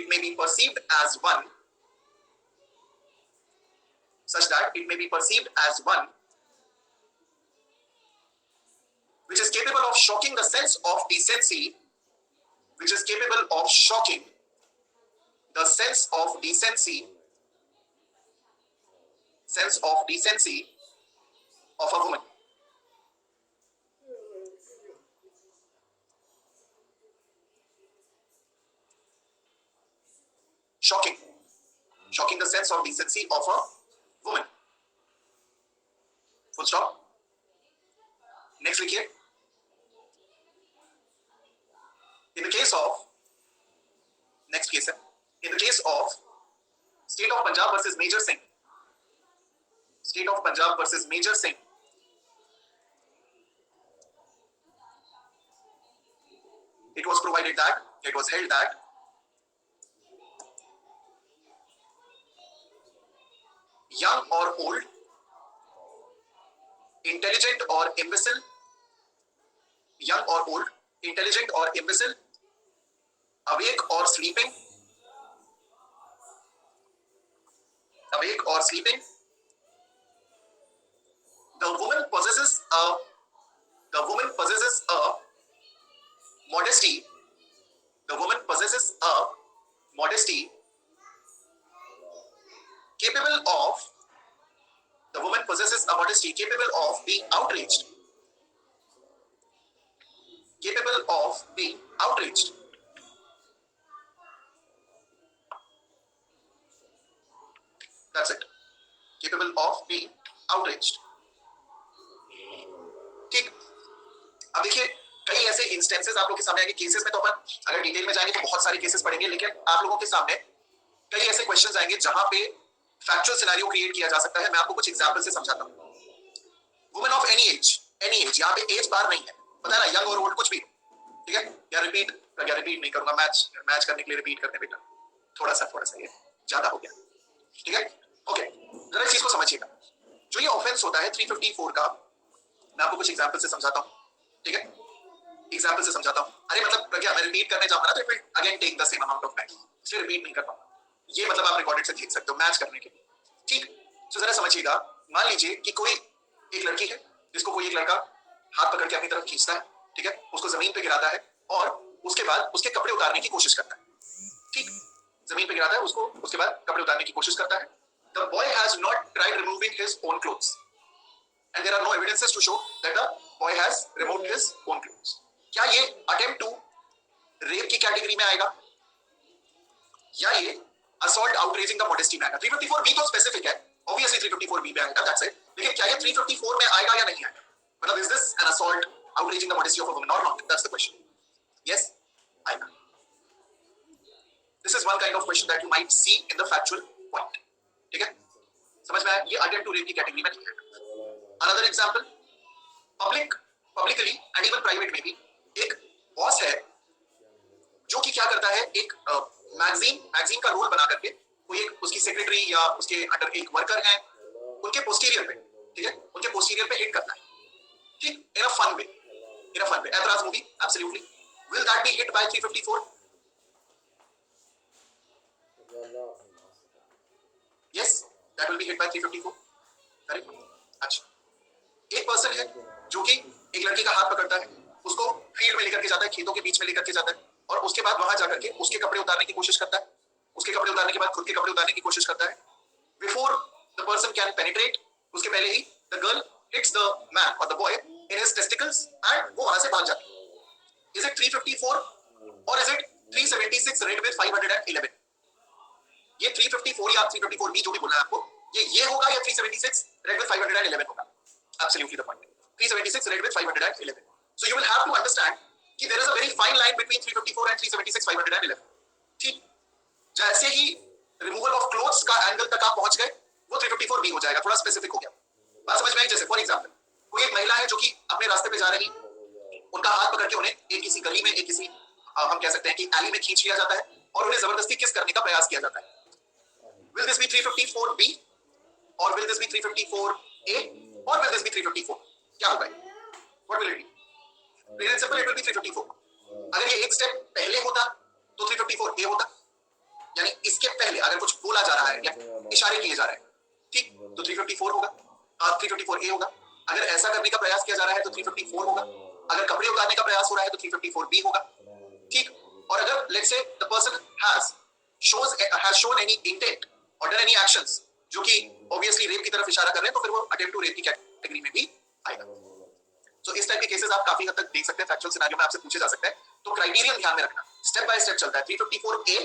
Speaker 1: may be perceived as one such that it may be perceived as one which is capable of shocking the sense of decency, of a woman. Shocking the sense of decency of a woman. Full stop. Next लिखिए. In the case of State of Punjab versus Major Singh. It was held that young or old, intelligent or imbecile, awake or sleeping, the woman possesses a modesty, the woman possesses a modesty capable of the woman possesses a modesty capable of being outraged, capable of being outraged. That's it. Capable of being outraged. ठीक. अब देखिए कई ऐसे इंस्टेंसेस आप लोग के सामने आएंगे. केसेस में तो अपन अगर डिटेल में जाएंगे तो बहुत सारे केसेस पढ़ेंगे, लेकिन आप लोगों के सामने कई ऐसे क्वेश्चंस आएंगे जहां पे फैक्चुअल सिनेरियो क्रिएट किया जा सकता है. मैं आपको कुछ एग्जांपल से समझाता हूं. वुमेन ऑफ एनी एज, यहाँ पे एज बार नहीं है, पता है ना, यंग और ओल्ड कुछ भी, ठीक है. या रिपीट नहीं करूंगा, मैच करने के लिए रिपीट करते बेटा, थोड़ा सा ये ज्यादा हो गया, ठीक है. ओके, जरा इस चीज को समझिएगा. जो ये ऑफेंस होता है 354 का, मैं आपको कुछ एग्जांपल से समझाता हूं, ठीक है. एग्जांपल से समझाता हूं. अरे मतलब क्या मैं रिपीट करने जाऊंगा ना तो it will again take the same amount of time, इसलिए रिपीट नहीं कर पाऊंगा. ये मतलब आप रिकॉर्डेड से देख सकते हो मैच करने के लिए, ठीक. तो जरा समझिएगा. मान लीजिए कि कोई एक लड़की है जिसको कोई एक लड़का हाथ पकड़ के अपनी तरफ खींचता है, ठीक है, उसको जमीन पे गिराता है और उसके बाद उसके कपड़े उतारने की कोशिश करता है, ठीक. जमीन पे गिराता है उसको, उसके बाद कपड़े उतारने की कोशिश करता है. The boy has not tried removing his own clothes, and there are no evidences to show that the boy has removed his own clothes. क्या ये attempt to rape की कैटेगरी में आएगा या ये assault outraging the modesty में आएगा? 354B तो स्पेसिफिक है, obviously 354B में आएगा, that's it. लेकिन क्या ये 354 में आएगा या नहीं आएगा? मतलब is this an assault outraging the modesty of a woman or not? That's the question. Yes, आएगा. This is one kind of question that you might see in the factual point. ठीक है, समझ में आया? ये attempt to rape की कैटेगरी में नहीं है. Another example, publicly and even private में भी एक बॉस है जो कि क्या करता है, एक मैगजीन का रोल बना करके कोई एक उसकी सेक्रेटरी या उसके अंडर एक वर्कर है, उनके पोस्टीरियर पे, ठीक है, उनके पोस्टीरियर पे हिट करता है, ठीक, इन अ fun way. Aitraaz movie, absolutely. Will that be hit by 354? Yes, that will be hit by 354. Correct? अच्छा, एक पर्सन है जो कि एक लड़की का हाथ पकड़ता है, उसको फील्ड में लेकर के जाता है, खेतों के बीच में लेकर के जाता है, और उसके बाद वहां जाकर के उसके कपड़े उतारने की कोशिश करता है. उसके कपड़े उतारने के बाद खुद के कपड़े उतारने की कोशिश करता है. Before the person can penetrate, उसके पहले ही the girl hits the man or the boy in his testicles and वो वहां से भाग जाती है. Is it 354 or is it 376 read with 511? ये 354 या 354B जो भी बोलना है आपको, ये होगा या 376 read with 511 होगा? Absolutely the point. 376 read with 511. So you will have to understand कि there is a very fine line between 354 and 376 511. ठीक, जैसे ही रिमूवल ऑफ क्लोथ्स का एंगल तक आप पहुंच गए वो 354B हो जाएगा, थोड़ा स्पेसिफिक हो गया. बात समझ में आई? जैसे फॉर एग्जांपल कोई एक महिला है जो कि अपने रास्ते पे जा रही, उनका हाथ पकड़ के उन्हें एक किसी गली में, एक किसी हम कह सकते हैं कि एली में खींच लिया जाता है और उन्हें जबरदस्ती किस करने का प्रयास किया जाता है. Will this be 354B or will this be 354A or will this be 354? क्या होगा? What will it be? Plain and simple, it will be 354. अगर ये एक स्टेप पहले होता तो 354A होता, यानी इसके पहले अगर कुछ बोला जा रहा है या इशारे किए जा रहे हैं, ठीक, तो 354 होगा, 354A होगा. अगर ऐसा करने का प्रयास किया जा रहा है तो 354 होगा. अगर कपड़े उतारने का प्रयास हो रहा है तो 354B होगा, ठीक. और अगर let's say the person has shown any intent or done any actions जो कि obviously रेप की तरफ इशारा कर रहे हैं तो फिर वो attempt to rape की कैटेगरी में भी आएगा. तो इस टाइप के केसेस आप काफी हद तक देख सकते हैं, फैक्चुअल सिनेरियो में आपसे पूछे जा सकते हैं. तो क्राइटेरियन ध्यान में रखना, स्टेप बाय स्टेप चलता है. 354A,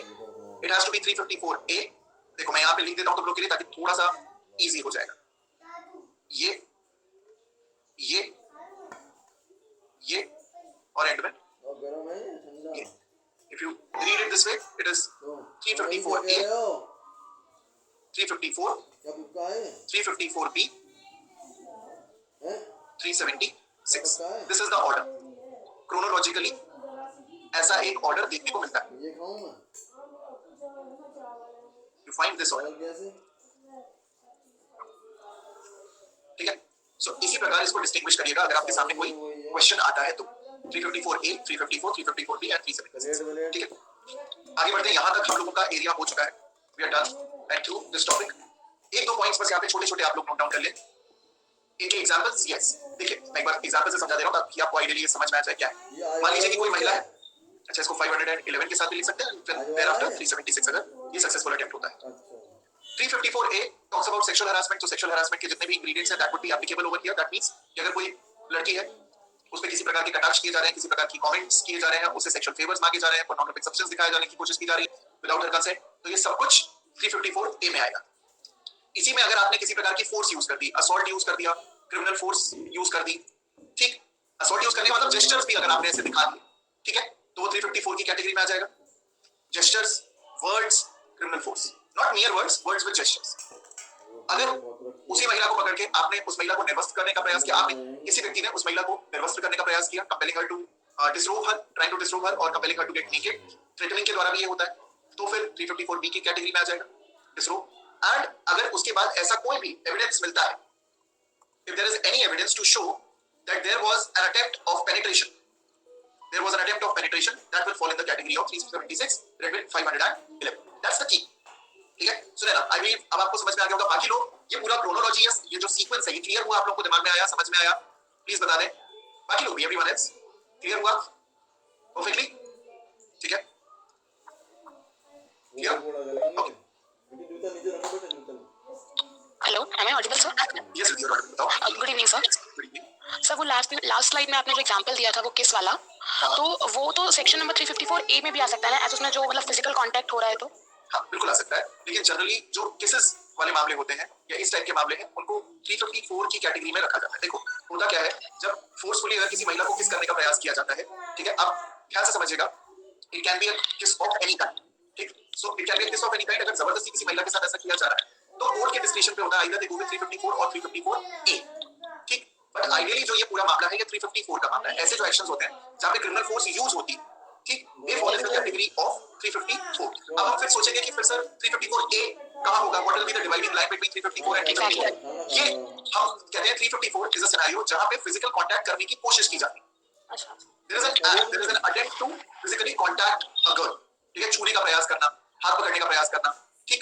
Speaker 1: it has to be 354A. देखो मैं यहाँ पे लिख देता हूँ तुम लोग के लिए ताकि थोड़ा सा इजी हो जाएगा. ये और एंड में ये. If you read it this way, it is 354A, 354, 354B, 376. This is the order. Chronologically, ऐसा एक ऑर्डर देखने को मिलता है. You find this order. ठीक है. So इसी प्रकार इसको डिस्टिंग्विश करिएगा अगर आपके सामने कोई क्वेश्चन आता है तो. 354A, 354, 354B and 376. ठीक है. आगे बढ़ते हैं. यहाँ तक हम लोगों का एरिया हो चुका है. We are done and through this topic. एक दो पॉइंट्स बस यहाँ पे छोटे-छोटे आप लोग नोट डाउन कर लें. इनके एग्जांपल्स, यस, देखिए मैं एक बार एग्जांपल से समझा दे रहा हूँ ताकि आपको आइडियली समझ में आ जाए क्या है. मान लीजिए कि कोई महिला है अच्छा, इसको 511 के साथ भी लिख सकते हैं, फिर thereafter 376 अगर ये सक्सेसफुल अटेम्प्ट होता है। 354A talks about sexual harassment. तो sexual harassment के जितने भी ingredients हैं, that would be applicable over here. That means कि अगर कोई लड़की है, उस पे किसी प्रकार के कटाक्ष किए जा रहे हैं, किसी प्रकार की कमेंट्स किए जा रहे हैं, उसे सेक्सुअल फेवर्स मांगे जा रहे हैं, पोर्नोग्राफिक सब्सटेंस दिखाए जाने की कोशिश की जा रही है विदाउट हर कंसेंट, तो ये सब कुछ 354A में आएगा। इसी में अगर आपने किसी प्रकार की फोर्स यूज कर दी, असॉल्ट यूज कर दिया, क्रिमिनल फोर्स यूज कर दी, ठीक, असॉल्ट यूज करने का मतलब जेस्चर्स भी अगर आपने ऐसे दिखा दिए, ठीक है, तो वो 354 की कैटेगरी में आ जाएगा। Gestures, words, criminal force, not मियर words, words with gestures. अगर उसी महिला को पकड़ के आपने उस महिला को निर्वस्त्र करने का प्रयास किया, आपने किसी व्यक्ति ने उस महिला को निर्वस्त्र करने का प्रयास किया, compelling her to disrobe her, trying to disrobe her or compelling her to get naked, threatening के द्वारा भी ये होता है, तो फिर 354B की कैटेगरी में आ जाएगा, डिसरोब। एंड अगर उसके बाद ऐसा कोई भी एविडेंस मिलता है, if there is any evidence to show that there was an attempt of penetration, that will fall in the category of 376, read with 511. That's the key. ठीक है, सुने ना, आई मीन अब आपको समझ में आ गया होगा। बाकी लोग ये पूरा क्रोनोलॉजी है, ये जो सीक्वेंस है, ये क्लियर हुआ आप लोगों को, दिमाग में आया, समझ में आया, प्लीज बता दें। बाकी लोग भी, एवरीवन एल्स क्लियर हुआ परफेक्टली? ठीक है, clear? Okay,
Speaker 3: hello, am I audible, sir?
Speaker 1: Yes you are, बताओ।
Speaker 3: Good evening sir.
Speaker 1: Good evening.
Speaker 3: Sir वो लास्ट स्लाइड में आपने जो एग्जांपल दिया था वो किस वाला, तो वो तो सेक्शन नंबर 354A में भी आ सकता है ना, ऐसे उसमें जो मतलब फिजिकल कांटेक्ट हो रहा है तो?
Speaker 1: हाँ बिल्कुल आ सकता है, लेकिन जनरली जो केसेस वाले मामले होते हैं या इस टाइप के मामले हैं, उनको 354 की कैटेगरी में रखा जाता है। देखो होता क्या है, जब फोर्सफुली अगर किसी महिला को किस करने का प्रयास किया जाता है, ठीक है, आप ध्यान से समझिएगा, इट कैन बी अ किस ऑफ एनी काइंड, ठीक, so it can be a किस ऑफ एनी काइंड। अगर जबरदस्ती किसी महिला के साथ ऐसा किया जा रहा है, तो कोर्ट के डिस्क्रिप्शन पे होता है, आइदर दे गो विद 354 और 354A, ठीक, बट आइडियली जो ये पूरा मामला है, ये 354 का मामला है। ऐसे जो एक्शंस होते हैं जहाँ पे क्रिमिनल फोर्स यूज होती है, ठीक, ये fall in the category of 354। अब हम फिर सोचेंगे कि फिर सर 354A कहां होगा, what will be the dividing line between 354 and 354? ये हम कहते हैं 354 इज अ सिनेरियो जहां पे फिजिकल कांटेक्ट करने की कोशिश की जाती है।
Speaker 3: अच्छा,
Speaker 1: there is an attempt to physically contact a girl, ठीक है, छूने का प्रयास करना, हाथ पकड़ने का प्रयास करना, ठीक।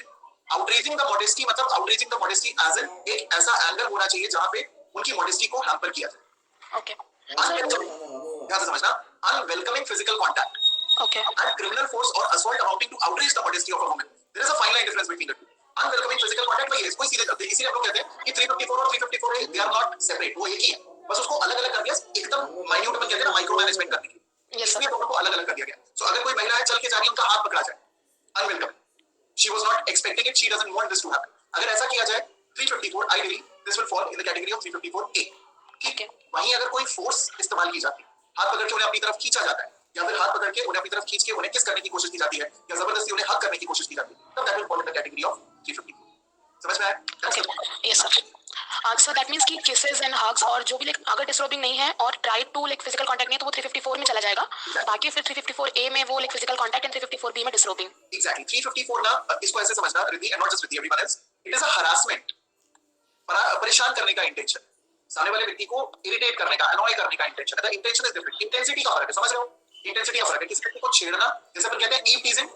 Speaker 1: आउटरीचिंग द मॉडेस्टी मतलब आउटरीचिंग द मॉडेस्टी एज एन एक ऐसा एंगल होना चाहिए जहां पे उनकी मॉडेस्टी को हैम्पर किया जाए।
Speaker 3: ओके,
Speaker 1: ध्यान से समझना, unwelcoming physical contact
Speaker 3: okay,
Speaker 1: and criminal force or assault amounting to outrage the modesty of a woman. There is a fine line difference between the two. Unwelcoming physical contact में कोई सीधे करते हैं, इसीलिए हम लोग कहते हैं कि 354 और 354 they are not separate, वो एक ही है, बस उसको अलग अलग कर दिया, एकदम माइन्यूट में कहते हैं ना, माइक्रो मैनेजमेंट करने के लिए, इसलिए दोनों को अलग अलग कर दिया गया। सो अगर कोई महिला है चल के जा रही है, उनका हाथ पकड़ा जाए, unwelcome, she was not expecting it, she doesn't want this to happen, अगर ऐसा किया जाए 354, ideally this will fall in the category of 354A, ठीक है। वहीं अगर कोई फोर्स इस्तेमाल की जाती है, हाथ पकड़ के उन्हें अपनी तरफ खींचा जाता है, या फिर हाथ पकड़ के उन्हें अपनी तरफ खींच के उन्हें किस करने की कोशिश की जाती है, या जबरदस्ती उन्हें हक करने की कोशिश की जाती है, तब that will fall in the category of 354। समझ में आया?
Speaker 3: Okay, yes sir. So that means कि किसेस एंड हग्स और जो भी लाइक अगर डिसरोबिंग नहीं है और try to like physical contact नहीं है तो वो 354 में चला जाएगा, बाकी फिर 354A में वो like physical contact and 354B में डिसरोबिंग।
Speaker 1: एग्जैक्टली, 354 ना, इसको ऐसे समझना Riddhi, and not just Riddhi, everyone else, it is a harassment, परेशान करने का इंटेंशन, सामने वाले व्यक्ति को इरिटेट करने का, अनॉय करने का इंटेंशन है। The intention is different, intensity का फर्क है, समझ रहे हो? इंटेंसिटी का फर्क है, किसी व्यक्ति को छेड़ना, जैसे अपन कहते हैं ईव टीजिंग,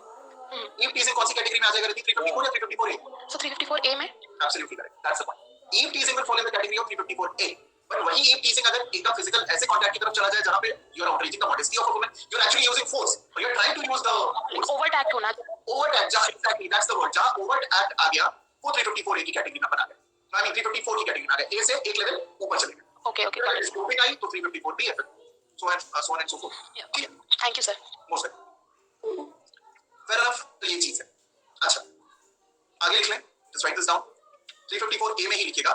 Speaker 1: ईव टीजिंग कौन सी कैटेगरी में आ जाएगा? 354 या 354A?
Speaker 3: सो 354A में
Speaker 1: absolutely correct, that's the point. Eve teasing will fall in the category of 354A, but वही ईव टीजिंग अगर एकदम फिजिकल ऐसे कांटेक्ट की तरफ चला जाए जहां पे you are outreaching the modesty of a woman, you are actually using force, और you are trying to use the
Speaker 3: overt act होना,
Speaker 1: ओवर्ट एक्ट, जहां एग्जैक्टली दैट्स द वर्ड, जहां ओवर्ट एक्ट आ गया, वो 354A की कैटेगरी में बना गया, आई मीन 354 की कैटेगरी में आ गया, ए से एक लेवल ऊपर चले गए।
Speaker 3: ओके ओके,
Speaker 1: अगर डिसरोबिंग आई तो 354B है, फिर so on and so forth, ठीक है,
Speaker 3: thank you sir.
Speaker 1: Most fair enough, तो ये चीज है। अच्छा आगे लिख लें, just right this down, 354A में ही लिखिएगा।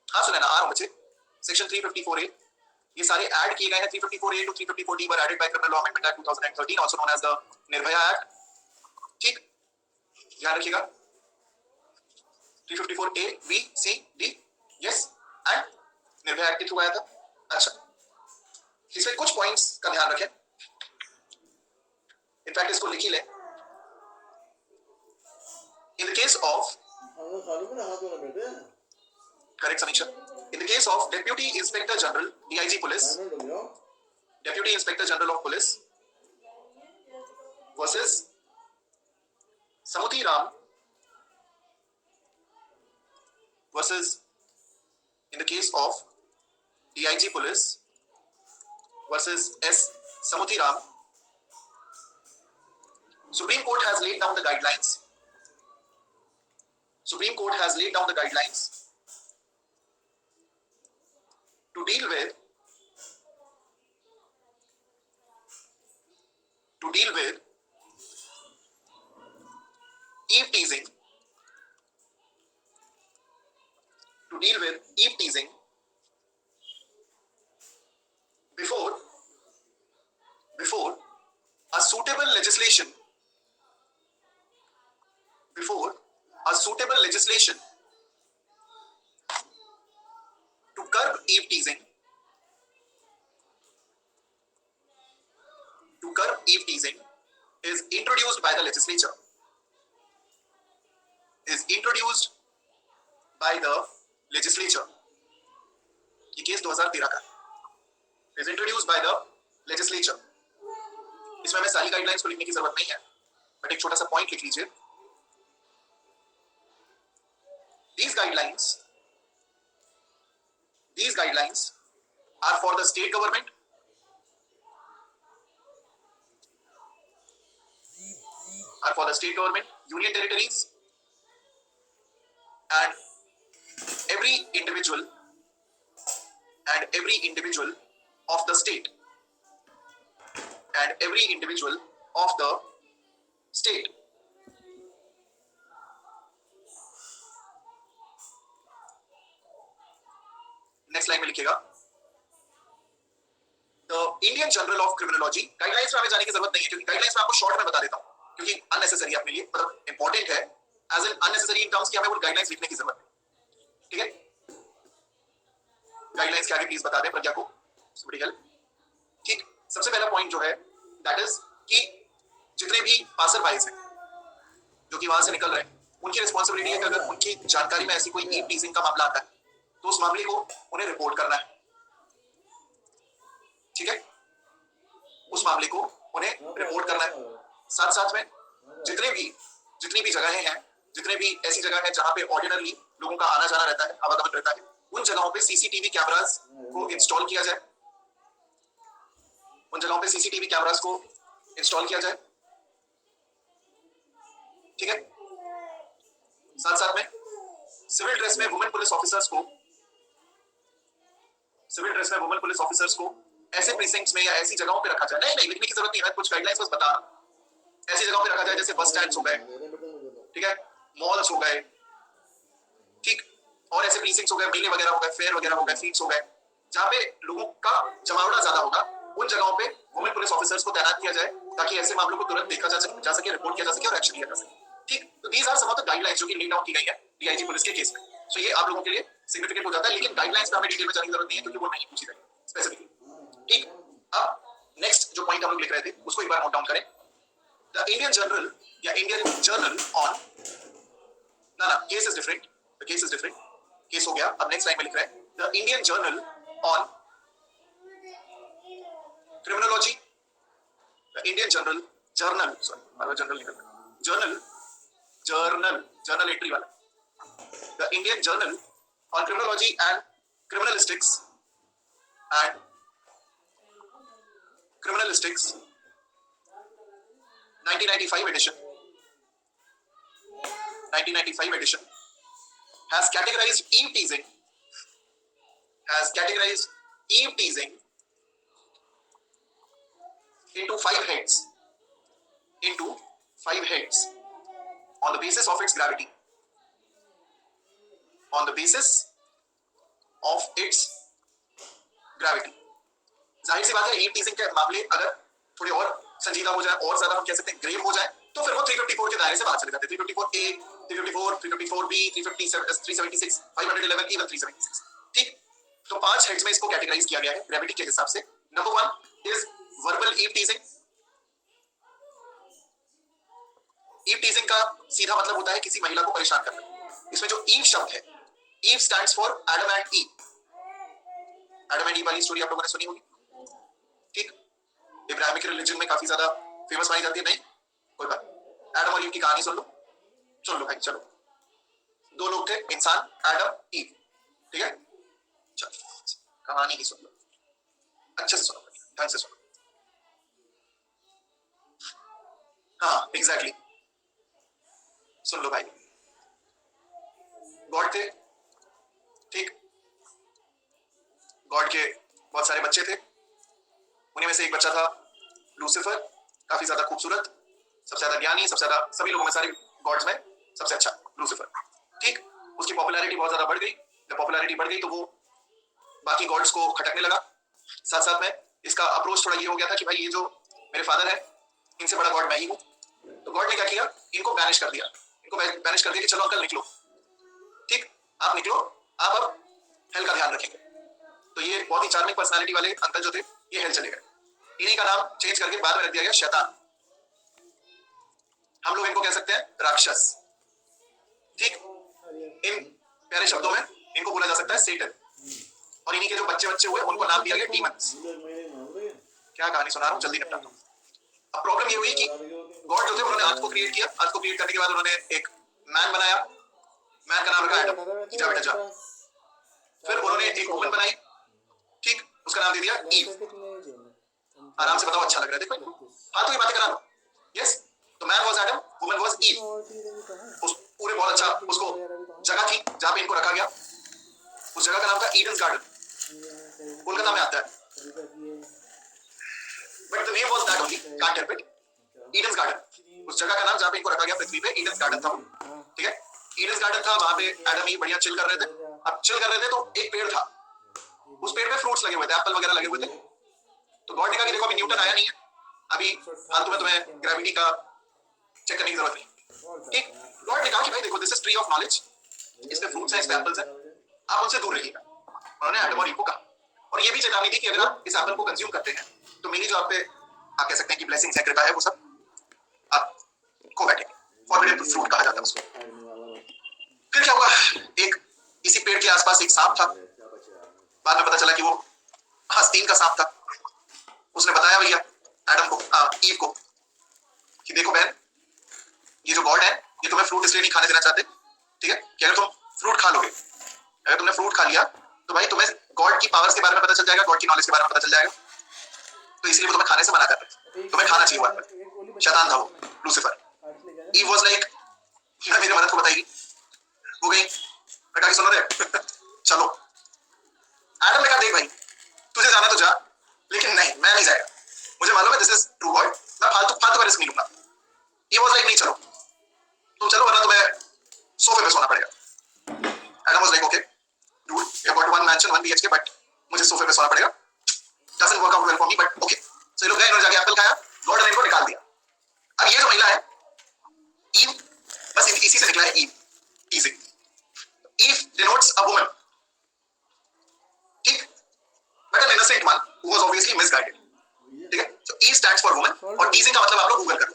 Speaker 1: हाँ सुना ना, आ रहा हूं बच्चे, सेक्शन 354A, ये सारे ऐड किए गए हैं, 354A to 354D were added by criminal law amendment act 2013, also known as the Nirbhaya act, ठीक, ध्यान रखिएगा। 354A, B, C, D, yes, and Nirbhaya act के थ्रू आया था। अच्छा, इसमें कुछ पॉइंट्स का ध्यान रखें, इनफैक्ट इसको लिख ही लें। In the case of, correct Samiksha, in the case of Deputy Inspector General, DIG Police, Deputy Inspector General of Police versus Samuti Ram versus, in the case of DIG Police versus S. Samuthiram. Supreme Court has laid down the guidelines. Supreme Court has laid down the guidelines to deal with eve teasing, before a suitable legislation to curb eve teasing is introduced by the legislature. ये केस 2013 का is introduced by the legislature. इसमें हमें सारी गाइडलाइंस को लिखने की जरूरत नहीं है, बट एक छोटा सा पॉइंट लिख लीजिए. These guidelines are for the state government, union territories, and every individual of the state. Next line में लिखिएगा the Indian journal of criminology. Guidelines में हमें जाने की जरूरत नहीं है, क्योंकि गाइडलाइंस में आपको शॉर्ट में बता देता हूं, क्योंकि अननेसेसरी अपने लिए, मतलब इंपॉर्टेंट है as an unnecessary in terms कि हमें वो गाइडलाइंस लिखने की जरूरत नहीं. ठीक है, गाइडलाइंस के आगे प्लीज बता दें प्रज्ञा को, बड़ी हेल्प. ठीक, सबसे पहला पॉइंट जो है दैट इज कि जितने भी पासर बाइज हैं जो कि वहां से निकल रहे हैं, उनकी रिस्पॉन्सिबिलिटी है कि अगर उनकी जानकारी में ऐसी कोई ईव टीजिंग का मामला आता है तो उस मामले को उन्हें रिपोर्ट करना है. ठीक है, उस मामले को उन्हें रिपोर्ट करना है. साथ साथ में जितनी भी जगहें हैं, जितने भी ऐसी जगह है जहां पे ऑर्डिनरली लोगों का आना जाना रहता है, आवागमन रहता है, उन जगहों पे सीसीटीवी कैमरास को इंस्टॉल किया जाए. ठीक है, साथ साथ में सिविल ड्रेस में वुमेन पुलिस ऑफिसर्स को ऐसे प्रीसिंक्ट्स में या ऐसी जगहों पे रखा जाए. नहीं लिखने की जरूरत नहीं है, कुछ गाइडलाइंस बस बता. ऐसी जगहों पे रखा जाए जैसे बस स्टैंड्स हो गए, ठीक है, मॉल्स हो गए, ठीक, और ऐसे प्रीसिंक्ट्स हो गए, मेले वगैरह हो गए, फेयर वगैरह हो गए, फील्ड्स हो गए, जहां पे लोगों का जमावड़ा ज्यादा होगा. उन जगहों पे वुमेन पुलिस ऑफिसर्स को तैनात किया जाए ताकि ऐसे मामलों को तुरंत देखा जा सके, रिपोर्ट किया जा सके और एक्शन लिया जा सके. ठीक, तो these are some of the guidelines जो कि लीड आउट की गई है डीआईजी पुलिस के केस में. सो ये आप लोगों के लिए सिग्निफिकेंट हो जाता है, लेकिन गाइडलाइंस में हमें डिटेल में जाने की जरूरत नहीं है, क्योंकि वो नहीं पूछी गई स्पेसिफिकली. ठीक, अब नेक्स्ट जो पॉइंट हम लोग लिख रहे थे उसको एक बार नोट डाउन करें. द इंडियन जर्नल या Indian journal on case is different. Case हो गया. अब नेक्स्ट लाइन में लिख रहे हैं the Indian journal on criminology. The Indian journal entry वाला. The Indian journal on criminology and criminalistics 1995 edition has categorized eve teasing into five heads on the basis of its gravity. जाहिर सी बात है, ईव टीजिंग के मामले अगर थोड़े और संजीदा हो जाए और ज्यादा हम कह सकते हैं ग्रेव हो जाए, तो फिर वो 354 के दायरे से बाहर चले जाते हैं. 354A, 354, 354B, 376, 511, even 376. ठीक, तो 5 हेड्स में इसको कैटेगराइज किया गया है ग्रेविटी के हिसाब से. Number 1 is verbal eve teasing. Eve teasing का सीधा मतलब होता है किसी महिला को परेशान करना. इसमें जो ईव शब्द है, eve stands for Adam and Eve. Adam and Eve वाली स्टोरी आप लोगों ने सुनी होगी. ठीक, इब्राहिमिक रिलीजन में काफी ज्यादा फेमस मानी जाती है. नहीं, कोई बात. एडम और ईव की कहानी सुन लो भाई. चलो, 2 लोग थे, इंसान, एडम, ईव. ठीक है, चलो कहानी ही सुन लो, अच्छे से सुनो. ढंग से सुनो। हाँ एग्जैक्टली, सुन लो भाई। गॉड थे, ठीक, गॉड के बहुत सारे बच्चे थे, उन्हीं में से एक बच्चा था लूसीफर, काफी ज्यादा खूबसूरत, सबसे ज्यादा ज्ञानी, सबसे ज्यादा सभी लोगों में, सारे गॉड्स में सबसे अच्छा लूसीफर, ठीक। उसकी पॉपुलैरिटी बहुत ज्यादा बढ़ गई, जब पॉपुलैरिटी बढ़ गई तो वो बाकी गॉड्स को खटकने लगा। साथ साथ में इसका अप्रोच थोड़ा ये हो गया था कि भाई ये जो मेरे फादर है, इनसे बड़ा गॉड मैं ही हूँ। तो गॉड ने क्या किया, इनको बैनिश कर दिया, इनको बैनिश कर दिया कि चलो अंकल निकलो, ठीक, आप निकलो, आप अब हेल का ध्यान रखेंगे। तो ये बहुत ही चार्मिंग पर्सनालिटी वाले अंकल जो थे, ये हेल चले गए। इन्हीं का नाम चेंज करके बाद में रख दिया गया शैतान। हम लोग इनको कह सकते हैं राक्षस, ठीक। इन प्यारे शब्दों में इनको बोला जा सकता है सेटन। और इन्हीं के जो बच्चे बच्चे हुए उनको नाम दिया गया डीमंस। क्या कहानी सुना रहा हूँ, जल्दी निपटा दूं। अब प्रॉब्लम ये हुई कि गॉड जो थे उन्होंने अर्थ को क्रिएट किया, अर्थ को क्रिएट करने के बाद उन्होंने एक मैन बनाया, मैन का नाम रखा एडम, कि जा बेटा जा। फिर उन्होंने एक वुमन बनाई, ठीक, उसका नाम दे दिया ईव। आराम से बताओ, अच्छा लग रहा है देखो इनको, फालतू की बातें करा लो। यस, तो man was Adam, woman was Eve. उस पूरे बहुत अच्छा उसको जगह थी जहां पे इनको रखा गया, उस जगह का नाम था ईडन्स गार्डन, कोलकाता में आता है। But the name was that only, can't help it, Edens Garden. उस जगह का नाम जहां पे इनको रखा गया पृथ्वी पे, ईडन्स गार्डन था, ठीक है। ईडन्स गार्डन था, वहां पे एडम ही बढ़िया चिल कर रहे थे। अब चिल कर रहे थे तो एक पेड़ था, उस पेड़ पे फ्रूट्स लगे हुए थे, एप्पल वगैरह लगे हुए थे। तो गॉड ने कहा कि देखो अभी न्यूटन आया नहीं है, अभी फालतू में तुम्हें ग्रेविटी का चेक करने की जरूरत नहीं, ठीक। गॉड ने कहा कि भाई देखो this is tree of knowledge, इसमें फ्रूट्स हैं, इसमें एप्पल्स हैं, आप उनसे दूर रहिएगा। उन्होंने एडम और ईव को कहा, और ये भी चेतावनी दी कि अगर आप इस एप्पल को कंज्यूम करते हैं तो मेरी जो आप पे आप कह सकते हैं कि ब्लेसिंग्स है, कृपा है, वो सब आप खो बैठेंगे। फॉरबिडन फ्रूट कहा जाता है उसको। फिर क्या हुआ, एक इसी पेड़ के आसपास एक सांप था, बाद में पता चला कि वो आस्तीन का सांप था। उसने बताया भैया एडम को, ईव को, कि देखो बहन, ये जो गॉड है ये तुम्हें फ्रूट इसलिए नहीं खाने देना चाहते, ठीक है, कि अगर तुम फ्रूट खा लोगे, अगर तुमने फ्रूट खा लिया तो भाई तुम्हें गॉड की पावर्स के बारे में पता चल जाएगा, गॉड की नॉलेज के बारे में पता चल जाएगा, तो इसलिए वो तुम्हें खाने से मना कर रहे हैं, तुम्हें खाना चाहिए हुआ। शैतान था वो, लूसीफर। ईव वाज लाइक, मेरी मदद को बताएगी, वो गई, बेटा की सुनो रे चलो। एडम ने कहा देख भाई, तुझे जाना तो जा, लेकिन नहीं, मैं नहीं जाएगा, मुझे मालूम है दिस इज ट्रू गॉड, मैं फालतू का रिस्क नहीं लूंगा। ये वाज लाइक नहीं चलो, तुम चलो वरना तुम्हें सोफे पे सोना पड़ेगा। Adam was like okay dude, you got one mansion 1 BHK, but मुझे सोफे पे सोना पड़ेगा, doesn't work out well for me, but okay. So ये लोग गए, इन्होंने जाके एप्पल खाया, गॉड ने इनको निकाल दिया। अब ये जो महिला है ईव, बस इसी से निकला है eve, teasing. Eve denotes a woman, ठीक, but an innocent one who was obviously misguided, ठीक है। So eve stands for woman, और टीजिंग का मतलब आप लोग गूगल कर लो,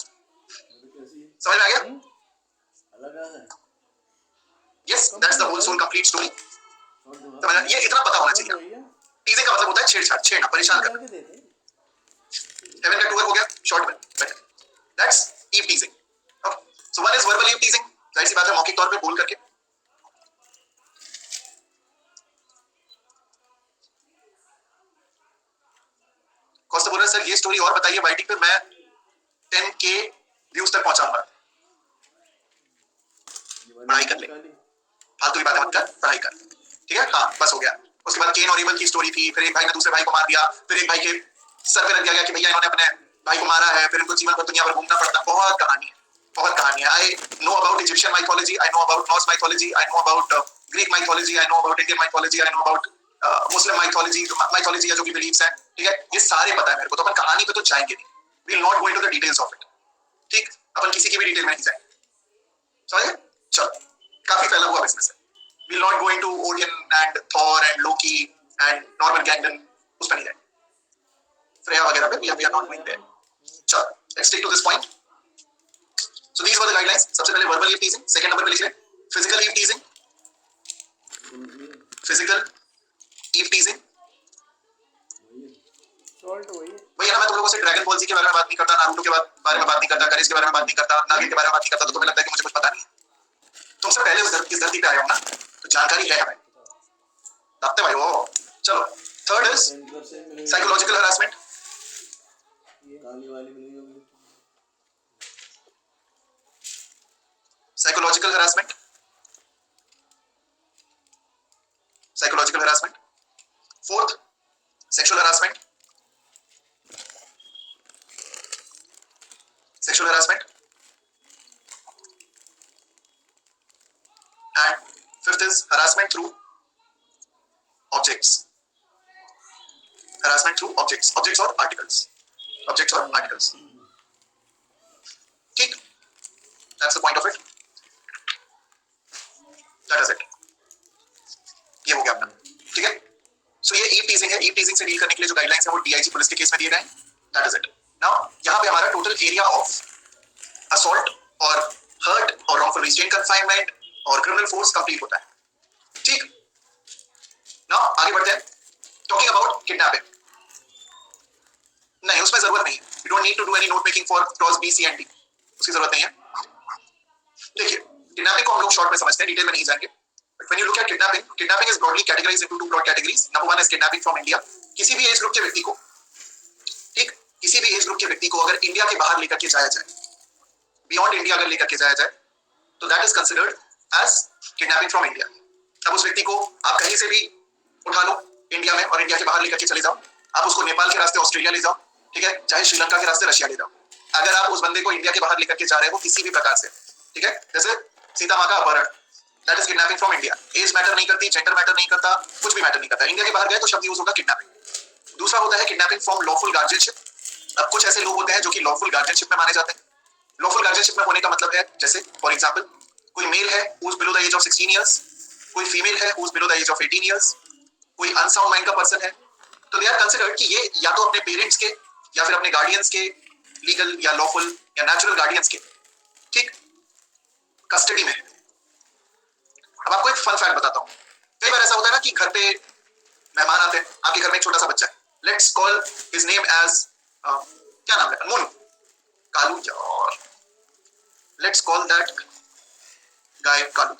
Speaker 1: समझ में आ गया? Yes, that's the whole sole complete story. समझ, ये इतना पता होना चाहिए। टीजिंग का मतलब होता है छेड़छाड़, छेड़ना, परेशान करना। हेवन का टूर हो गया शॉर्ट में, that's eve teasing. So one is verbal eve टीजिंग, जाहिर सी बात है मौखिक तौर पे बोल करके। कॉस्ट बोल रहा है सर ये स्टोरी और बताइए वाइटिंग पे, मैं 10K व्यूज तक पहुंचाऊंगा। पढ़ाई कर ले, फालतू की बातें मत कर, पढ़ाई कर, ठीक है। हाँ बस हो गया। उसके बाद केन और एबल की स्टोरी थी, फिर एक भाई ने दूसरे भाई को मार दिया, फिर एक भाई के सर पे रख दिया गया कि भैया इन्होंने अपने भाई को मारा है, फिर इनको जीवन भर दुनिया भर घूमना पड़ता। बहुत कहानी है, बहुत कहानी है। I know about Egyptian mythology, I know about Norse mythology, I know about Greek mythology, I know about Indian mythology, I know about Muslim mythology या जो भी बिलीव्स हैं, ठीक है, ये सारे पता है मेरे को। तो अपन कहानी पे तो जाएंगे नहीं, we will not go into the details of it, ठीक, अपन किसी की भी डिटेल में नहीं जाएंगे, समझे? चलो, काफी फैला हुआ बिजनेस है, we will not go into Odin and Thor and Loki and Norman Gangdon, उस पर नहीं जाएंगे, फ्रेया वगैरह पे we are not going there. चलो, let's stick to this point. So these were the guidelines. सबसे पहले verbal eve teasing, second number पे लिखिए physical eve teasing, physical eve teasing. भैया ना मैं तुम लोगों से ड्रैगन बॉल जी के बारे में बात नहीं करता, नारुतो के बारे में बात नहीं करता, करेज के बारे में बात नहीं करता, नागिन के बारे में बात नहीं करता, तो तुम्हें लगता है कि मुझे कुछ पता नहीं है। तुमसे पहले इस धरती पे आया हूं ना, तो जानकारी है हमें, लगते भाई वो। चलो, थर्ड इज साइकोलॉजिकल हरासमेंट।
Speaker 2: ताली वाली भी नहीं होगी।
Speaker 1: Psychological harassment. Psychological harassment. Fourth, sexual harassment. Sexual harassment. And fifth is harassment through objects. Harassment through objects. Objects or articles. Objects or articles. ठीक. That's the point of it. That is it. ये हो गया अपना. ठीक है. So ये ईव टीजिंग है. ईव टीजिंग से डील करने के लिए जो गाइडलाइंस है वो डीआईजी पुलिस के केस में दिए गए हैं. That is it. Now यहाँ पे हमारा टोटल एरिया ऑफ असॉल्ट और हर्ट और रॉन्गफुल रिस्ट्रेंट कन्फाइनमेंट और क्रिमिनल फोर्स कंप्लीट होता है. ठीक. Now आगे बढ़ते हैं. Talking about kidnapping. नहीं, उसमें जरूरत नहीं है. You don't need to do any note making for clause B, C and D. उसकी जरूरत नहीं है. देखिए, किडनैपिंग को हम लोग शॉर्ट में समझते हैं, डिटेल में नहीं जाएंगे. But when you look at kidnapping, kidnapping is broadly categorized into two broad categories. Number one is kidnapping from India. किसी भी एज ग्रुप के व्यक्ति को, ठीक, किसी भी एज ग्रुप के व्यक्ति को अगर इंडिया के बाहर लेकर के जाया जाए, बियॉन्ड इंडिया अगर लेकर के जाया जाए, तो that is considered as kidnapping from India. अब उस व्यक्ति को आप कहीं से भी उठा लो इंडिया में और इंडिया के बाहर लेकर के चले जाओ. आप उसको नेपाल के रास्ते ऑस्ट्रेलिया ले जाओ, ठीक है, चाहे श्रीलंका के रास्ते रशिया ले जाओ. अगर आप उस बंदे को इंडिया के बाहर लेकर के जा रहे हो किसी भी प्रकार से, ठीक है, जैसे सीता माँ का अपहरण, that is kidnapping from India. Age matter नहीं करती, जेंडर मैटर नहीं करता, कुछ भी मैटर नहीं करता. इंडिया के बाहर गए तो शब्द यूज होगा किडनैपिंग. दूसरा होता है किडनैपिंग फ्रॉम लॉफुल गार्जियनशिप. अब कुछ ऐसे लोग होते हैं जो कि लॉफुल गार्जियनशिप में माने जाते हैं. लॉफुल गार्जियनशिप में होने का मतलब है, जैसे फॉर एग्जांपल कोई मेल है who is below the age of 16 years, कोई फीमेल है who is below the age of 18 years, कोई अनसाउंड माइंड का पर्सन है, तो दे आर कंसिडर्ड कि ये या तो अपने पेरेंट्स के या फिर अपने गार्डियंस के, लीगल या लॉफुल या नेचुरल गार्डियंस के, ठीक, कस्टडी में है. अब आपको एक फन फैक्ट बताता हूँ. कई बार ऐसा होता है ना कि घर पे मेहमान आते हैं, आपके घर में एक छोटा सा बच्चा है, let's call his name as क्या नाम है, मोनू, कालू, और let's call that guy Kalu.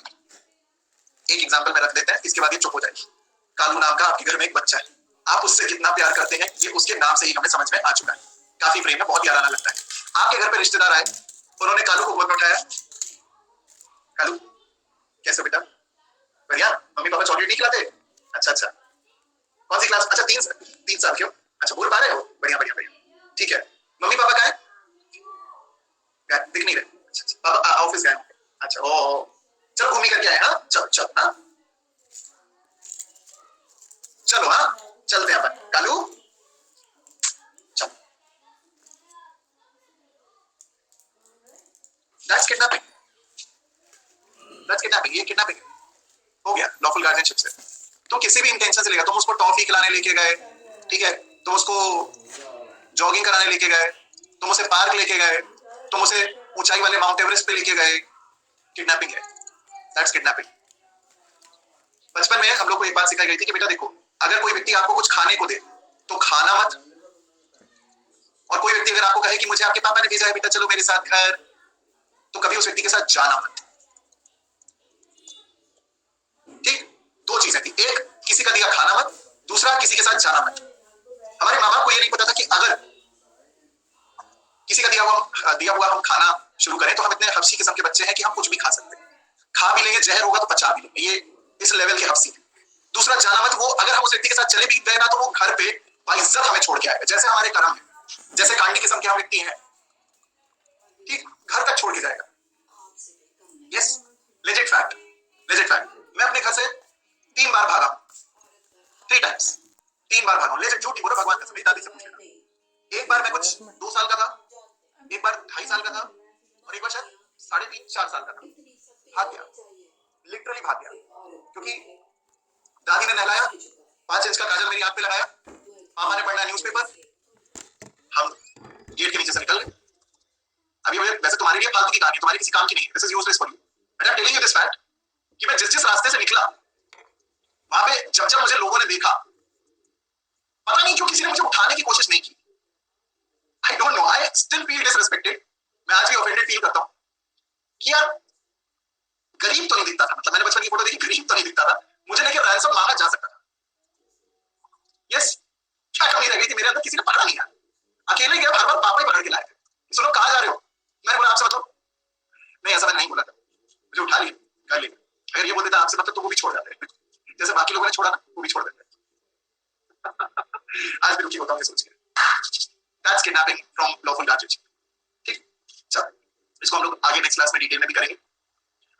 Speaker 1: एक एग्जांपल में रख देते हैं, इसके बाद ये चुप हो जाएगी. कालू नाम का आपके घर में एक बच्चा है, आप उससे कितना प्यार करते हैं ये उसके नाम से ही हमें समझ में आ चुका है. काफी प्रेम है, बहुत याराना लगता है. आपके घर पे रिश्तेदार आए, उन्होंने कालू को गोद में उठाया. कालू कैसे बेटा, बढ़िया, मम्मी पापा चॉकलेट नहीं खिलाते, अच्छा अच्छा, कौन सी क्लास, अच्छा 3 साल के हो, अच्छा बोल पा रहे हो, बढ़िया बढ़िया बढ़िया, ठीक है, मम्मी पापा कहाँ है, दिख नहीं रहे, अच्छा पापा ऑफिस गए, अच्छा ओ चलो घूमी करके आए, हाँ चलो चलो, हाँ चलो, हाँ चलते हैं अपन, कालू चलो. That's kidnapping. That's kidnapping. ये किडनैपिंग हो गया लॉफुल गार्जियनशिप से. तुम किसी भी इंटेंशन से लेकर, तुम उसको टॉफी खिलाने लेके गए, ठीक है, तुम उसको जॉगिंग कराने लेके गए, तुम उसे पार्क लेके गए, तुम उसे ऊंचाई वाले माउंट एवरेस्ट पे लेके गए, किडनैपिंग है. That's kidnapping. बचपन में हम लोग को एक बात सिखाई गई थी कि बेटा देखो, अगर कोई व्यक्ति आपको कुछ खाने को दे तो खाना मत, और कोई व्यक्ति अगर आपको कहे कि मुझे आपके पापा ने भेजा है बेटा चलो मेरे साथ घर, तो कभी उस व्यक्ति के साथ जाना मत. ठीक, दो चीजें थी, एक किसी का दिया खाना मत, दूसरा किसी के साथ जाना मत. हमारे माँ बाप को यह नहीं पता था कि अगर किसी का दिया हुआ हम खाना शुरू करें तो हम इतने हफ्सी किस्म के बच्चे हैं कि हम कुछ भी खा सकते हैं, खा भी लेंगे, जहर होगा तो पचा भी लेंगे, ये इस लेवल के हफ्सी. दूसरा जाना मत, वो अगर हम उस व्यक्ति के साथ चले भी गए ना तो वो घर पे बाइज्जत हमें छोड़ के आएगा, जैसे हमारे कर्म है, जैसे कांडी किस्म के हम व्यक्ति हैं, ठीक, घर तक छोड़ के जाएगा. Yes, legit fact, legit fact. मैं अपने घर से 3 बार भागा, 3 टाइम्स, 3 बार भागा, लेजिट, झूठ नहीं बोल रहा, भगवान कसम, मेरी दादी से पूछ लेना. एक बार मैं कुछ 2 साल का था, एक बार 2.5 साल का था, और एक बार शायद 3.5-4 साल का था. भाग गया, लिटरली भाग गया, क्योंकि दादी ने नहलाया, 5 इंच का काजल मेरी आंख पे लगाया, मामा ने पढ़ना न्यूज़पेपर, हम गेट के नीचे से निकल गए. अभी वैसे तुम्हारे लिए फालतू की कहानी, तुम्हारे किसी काम की नहीं है, this is useless for you, but I am telling you this fact कि मैं जिस रास्ते से निकला वहां पे जब जब मुझे लोगों ने देखा, पता नहीं क्यों किसी ने मुझे उठाने की कोशिश नहीं की. I don't know, I still feel disrespected. मैं आज भी ऑफेंडेड फील करता हूं कि यार गरीब तो नहीं दिखता था, मतलब मैंने बचपन की फोटो देखी, गरीब तो नहीं दिखता था, मुझे लेके रैंसम मांगा जा सकता था. यस, क्या कमी रह गई थी मेरे अंदर, किसी ने पकड़ा नहीं. यार अकेले गया, हर बार पापा नाम से मतलब तो वो भी छोड़ जाते हैं, जैसे बाकी लोगों ने छोड़ा ना वो भी छोड़ देते हैं। आज भी दुखी होता हूँ ये सोच के। That's kidnapping from lawful guardianship. ठीक, चलो इसको हम लोग आगे नेक्स्ट क्लास में डिटेल में भी करेंगे।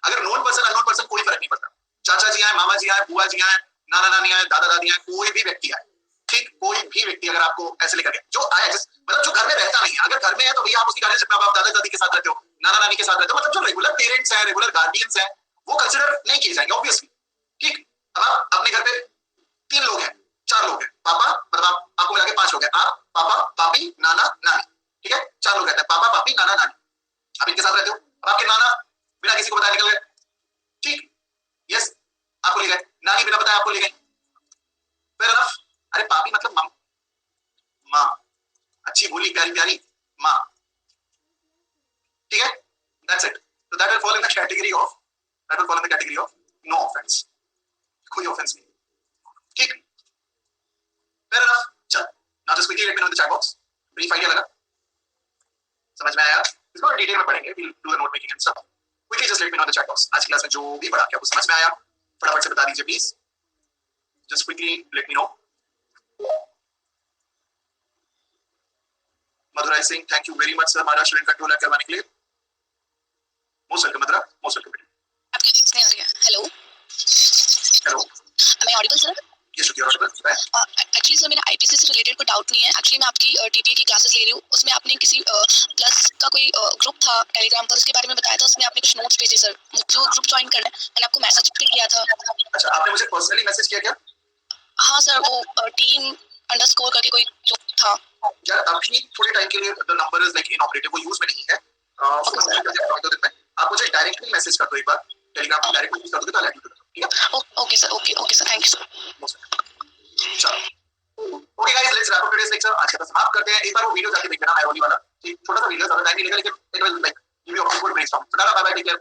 Speaker 1: अगर नोन पर्सन अननोन पर्सन कोई फर्क नहीं पड़ता, चाचा जी आए, मामा जी आए, बुआ जी आए, नाना नानी आए, दादा दादी आए, कोई भी व्यक्ति आए, ठीक, कोई भी व्यक्ति अगर आपको ऐसे लेकर गया जो आया मतलब जो घर में रहता नहीं है, अगर घर में है तो भैया आप उसकी गार्डियनशिप में आप दादा दादी के साथ रहते हो, नाना नानी के साथ रहते हो, मतलब जो रेगुलर पेरेंट्स हैं, रेगुलर गार्डियंस हैं, वो कंसिडर नहीं किए जाएंगे ऑब्वियसली। ठीक, अब आप अपने घर पे 3 लोग हैं, 4 लोग हैं, पापा मतलब आपको मिला के 5 लोग हैं, आप, पापा, पापी, नाना, नानी, ठीक है, 4 लोग रहते हैं, पापा, पापी, नाना, नानी, आप इनके साथ रहते हो। अब आपके नाना बिना किसी को बताए निकल गए, ठीक, यस, आपको ले गए, नानी बिना बताए आपको ले गए, फेयर एनफ। अरे पापी मतलब माँ, अच्छी बोली प्यारी प्यारी माँ, ठीक है, दैट्स इट। तो that will fall in the category of no offence, कोई ऑफेंस नहीं, ठीक, फेयर एनफ। चल now just quickly let me know in the chat box, brief idea लगा, समझ में आया? इसको डिटेल में पढ़ेंगे, we'll do the note making and stuff. Quickly just let me know in the chat box. आज की क्लास में जो भी पढ़ा क्या आपको समझ में आया, फटाफट से बता दीजिए please. Just quickly let me know. Madhura Singh, thank you very much sir हमारा स्टूडेंट कंट्रोल करवाने के लिए। Most welcome Madhura, most welcome.
Speaker 4: आपकी आवाज नहीं आ रही है। Hello
Speaker 1: hello,
Speaker 4: am I audible sir?
Speaker 1: ये शुक्रिया ऑडिबल।
Speaker 4: एक्चुअली सर मेरा आईपीसी से रिलेटेड कोई डाउट नहीं है। एक्चुअली मैं आपकी टीपीए की क्लासेस ले रही हूँ, उसमें आपने किसी प्लस का कोई ग्रुप था टेलीग्राम पर, उसके बारे में बताया था, उसमें आपने कुछ नोट्स भेजे सर, मुझे वो ग्रुप ज्वाइन करना है, मैंने आपको मैसेज भी किया था।
Speaker 1: अच्छा, आपने मुझे पर्सनली मैसेज किया क्या?
Speaker 4: हाँ सर, वो टीम अंडरस्कोर करके कोई ग्रुप था।
Speaker 1: यार अभी थोड़े टाइम के लिए the number is like inoperative, वो यूज में नहीं है। आप मुझे डायरेक्टली मैसेज कर दो एक बार, टेलीग्राम पे डायरेक्ट मैसेज कर दोगे तो आई विल, ठीक है?
Speaker 4: Okay sir, thank you sir.
Speaker 1: चलो okay guys, let's wrap up today's lecture. आज का समाप्त करते हैं। एक बार वो वीडियो जाके देख लेना नैरोली वाला, ठीक, छोटा सा वीडियो, ज्यादा टाइम नहीं लेगा, लेकिन it will like give you a good brainstorm. Bye bye, take care,